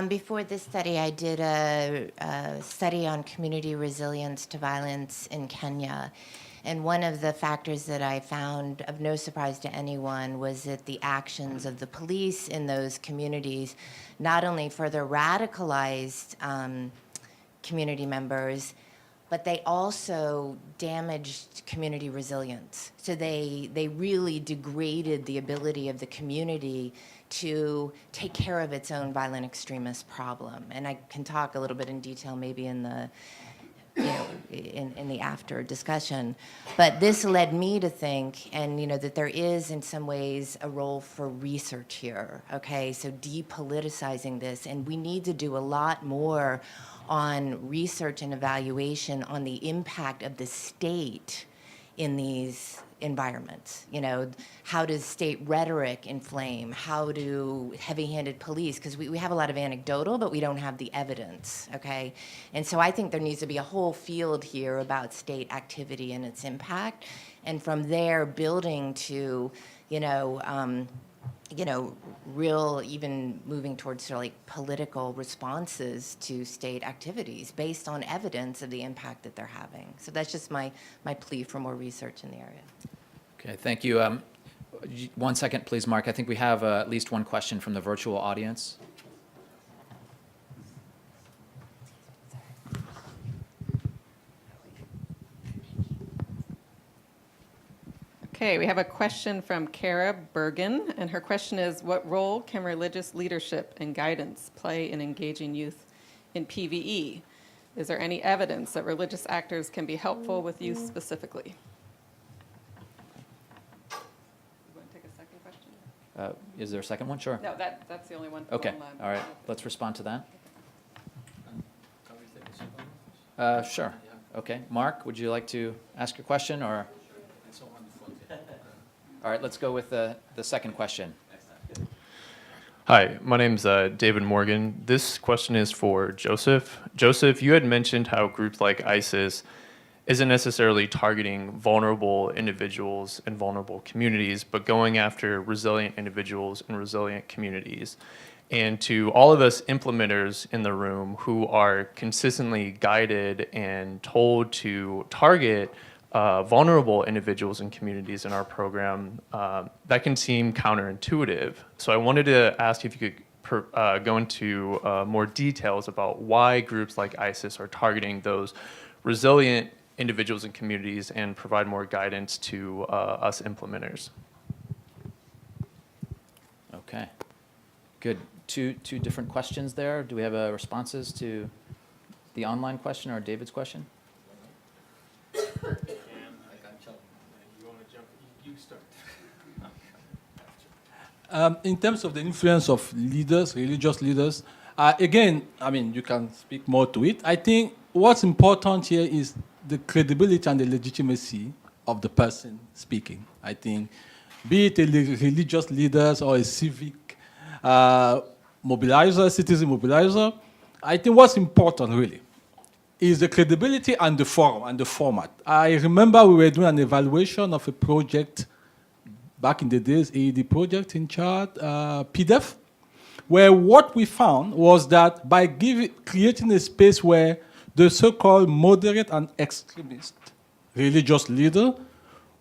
Before this study, I did a study on community resilience to violence in Kenya. And one of the factors that I found of no surprise to anyone was that the actions of the police in those communities not only further radicalized community members, but they also damaged community resilience. So they really degraded the ability of the community to take care of its own violent extremist problem. And I can talk a little bit in detail maybe in the in the after discussion. But this led me to think, and that there is in some ways a role for research here, okay? So depoliticizing this, and we need to do a lot more on research and evaluation on the impact of the state in these environments. How does state rhetoric inflame? How do heavy-handed police, because we have a lot of anecdotal, but we don't have the evidence, okay? And so I think there needs to be a whole field here about state activity and its impact, and from there building to, real, even moving towards sort of like political responses to state activities based on evidence of the impact that they're having. So that's just my plea for more research in the area. Okay, thank you. 1 second, please, Mark. I think we have at least one question from the virtual audience. Okay, we have a question from Kara Bergen, and her question is, what role can religious leadership and guidance play in engaging youth in PVE? Is there any evidence that religious actors can be helpful with youth specifically? You want to take a second question? Is there a second one? Sure. No, that's the only one. Okay, Online. all right. Let's respond to that. Sure. Okay. Mark, would you like to ask your question, or? All right, let's go with the second question. Hi, my name's David Morgan. This question is for Joseph. Joseph, you had mentioned how groups like ISIS isn't necessarily targeting vulnerable individuals and vulnerable communities, but going after resilient individuals and resilient communities. And to all of us implementers in the room who are consistently guided and told to target vulnerable individuals and communities in our program, that can seem counterintuitive. So I wanted to ask if you could go into more details about why groups like ISIS are targeting those resilient individuals and communities and provide more guidance to us implementers. Okay, good. Two different questions there. Do we have responses to the online question or David's question? In terms of the influence of leaders, religious leaders, again, I mean, you can speak more to it. I think what's important here is the credibility and the legitimacy of the person speaking. I think, be it a religious leader or a civic mobilizer, citizen mobilizer, I think what's important really is the credibility and the forum and the format. I remember we were doing an evaluation of a project back in the days, AED project in Chad, PDF, where what we found was that by creating a space where the so-called moderate and extremist religious leader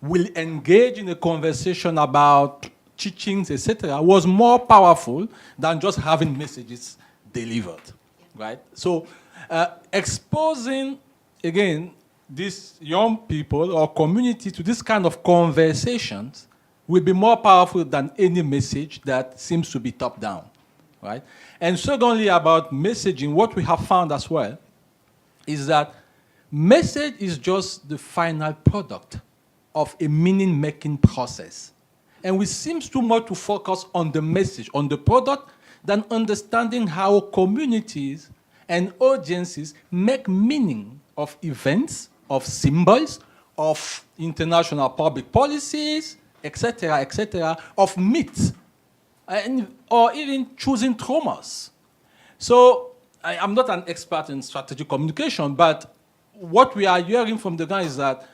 will engage in a conversation about teachings, etc., was more powerful than just having messages delivered, right? So exposing, again, these young people or community to this kind of conversations will be more powerful than any message that seems to be top-down, right? And secondly, about messaging, what we have found as well is that message is just the final product of a meaning-making process. And we seem too much to focus on the message, on the product, than understanding how communities and audiences make meaning of events, of symbols, of international public policies, etc., of myths, or even choosing traumas. So I'm not an expert in strategic communication, but what we are hearing from the guys is that,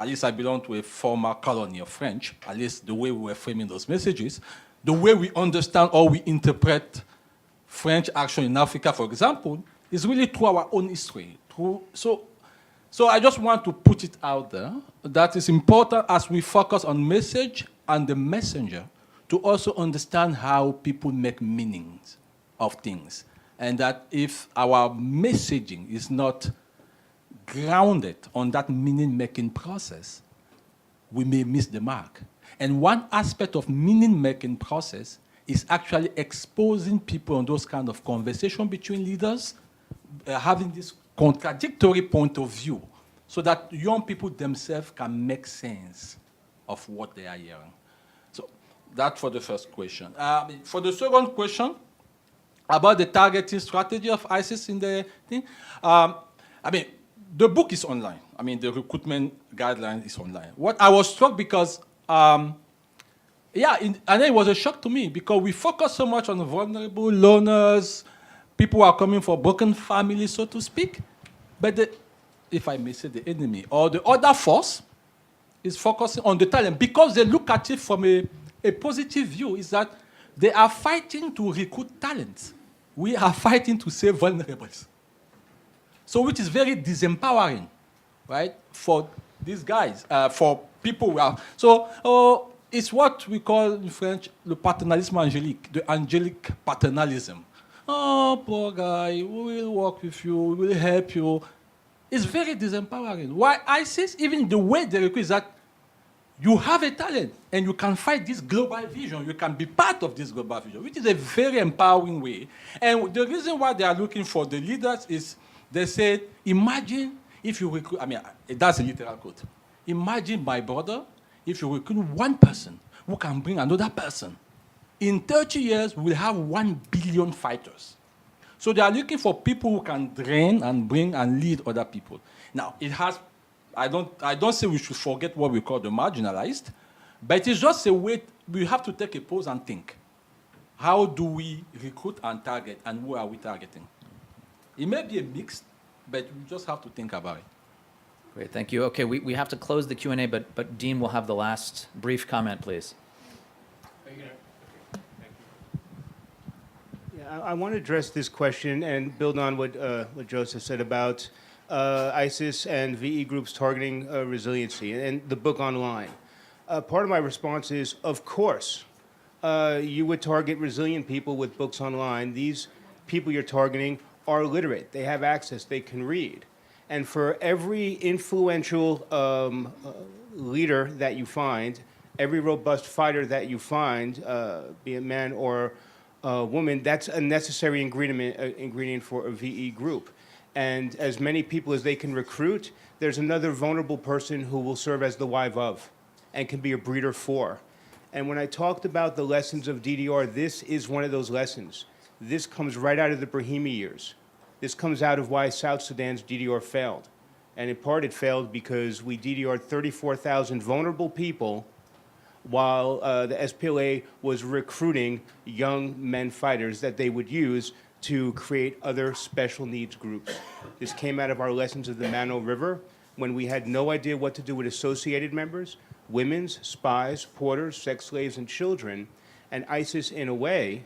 at least I belong to a former colony of French, at least the way we were framing those messages, the way we understand or we interpret French action in Africa, for example, is really through our own history. So I just want to put it out there that it's important as we focus on message and the messenger to also understand how people make meanings of things. And that if our messaging is not grounded on that meaning-making process, we may miss the mark. And one aspect of meaning-making process is actually exposing people on those kind of conversation between leaders, having this contradictory point of view, so that young people themselves can make sense of what they are hearing. So that for the first question. For the second question, about the targeting strategy of ISIS in the thing, the book is online. The recruitment guideline is online. What I was struck because, and it was a shock to me because we focus so much on vulnerable loners, people who are coming from broken families, so to speak. But if I may say the enemy, or the other force is focusing on the talent because they look at it from a positive view, is that they are fighting to recruit talent. We are fighting to save vulnerables. So which is very disempowering, right, for these guys, for people we have. So it's what we call in French le paternalisme angélique, the angelic paternalism. Oh, poor guy, we will work with you, we will help you. It's very disempowering. Why ISIS, even the way they recruit is that you have a talent and you can fight this global vision. You can be part of this global vision, which is a very empowering way. And the reason why they are looking for the leaders is they said, imagine if you recruit, that's a literal quote. Imagine, my brother, if you recruit one person who can bring another person. In 30 years, we'll have 1 billion fighters. So they are looking for people who can train and bring and lead other people. Now, it has, I don't say we should forget what we call the marginalized, but it's just a way, we have to take a pause and think. How do we recruit and target, and who are we targeting? It may be a mix, but we just have to think about it. Great, thank you. Okay, we have to close the Q&A, but Dean will have the last brief comment, please. Yeah, I want to address this question and build on what Joseph said about ISIS and VE groups targeting resiliency and the book online. Part of my response is, of course, you would target resilient people with books online. These people you're targeting are literate. They have access. They can read. And for every influential leader that you find, every robust fighter that you find, be it man or woman, that's a necessary ingredient for a VE group. And as many people as they can recruit, there's another vulnerable person who will serve as the wife of and can be a breeder for. And when I talked about the lessons of DDR, this is one of those lessons. This comes right out of the Brahimi years. This comes out of why South Sudan's DDR failed. And in part it failed because we DDR'd 34,000 vulnerable people while the SPLA was recruiting young men fighters that they would use to create other special needs groups. This came out of our lessons of the Mano River when we had no idea what to do with associated members, women's, spies, porters, sex slaves, and children. And ISIS, in a way,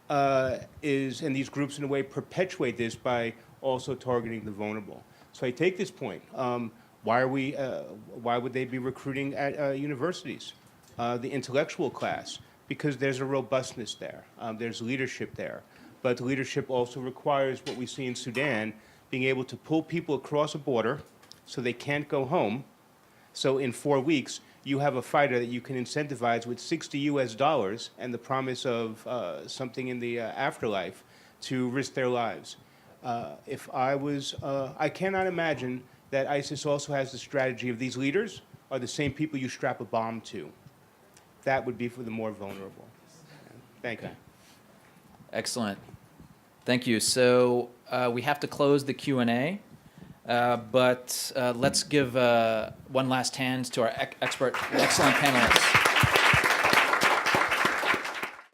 and these groups, in a way, perpetuate this by also targeting the vulnerable. So I take this point. Why would they be recruiting at universities? The intellectual class, because there's a robustness there. There's leadership there. But leadership also requires what we see in Sudan, being able to pull people across a border so they can't go home. So in 4 weeks, you have a fighter that you can incentivize with $60 US and the promise of something in the afterlife to risk their lives. I cannot imagine that ISIS also has the strategy of these leaders are the same people you strap a bomb to. That would be for the more vulnerable. Thank you. Excellent. Thank you. So we have to close the Q&A, but let's give one last hand to our excellent panelists.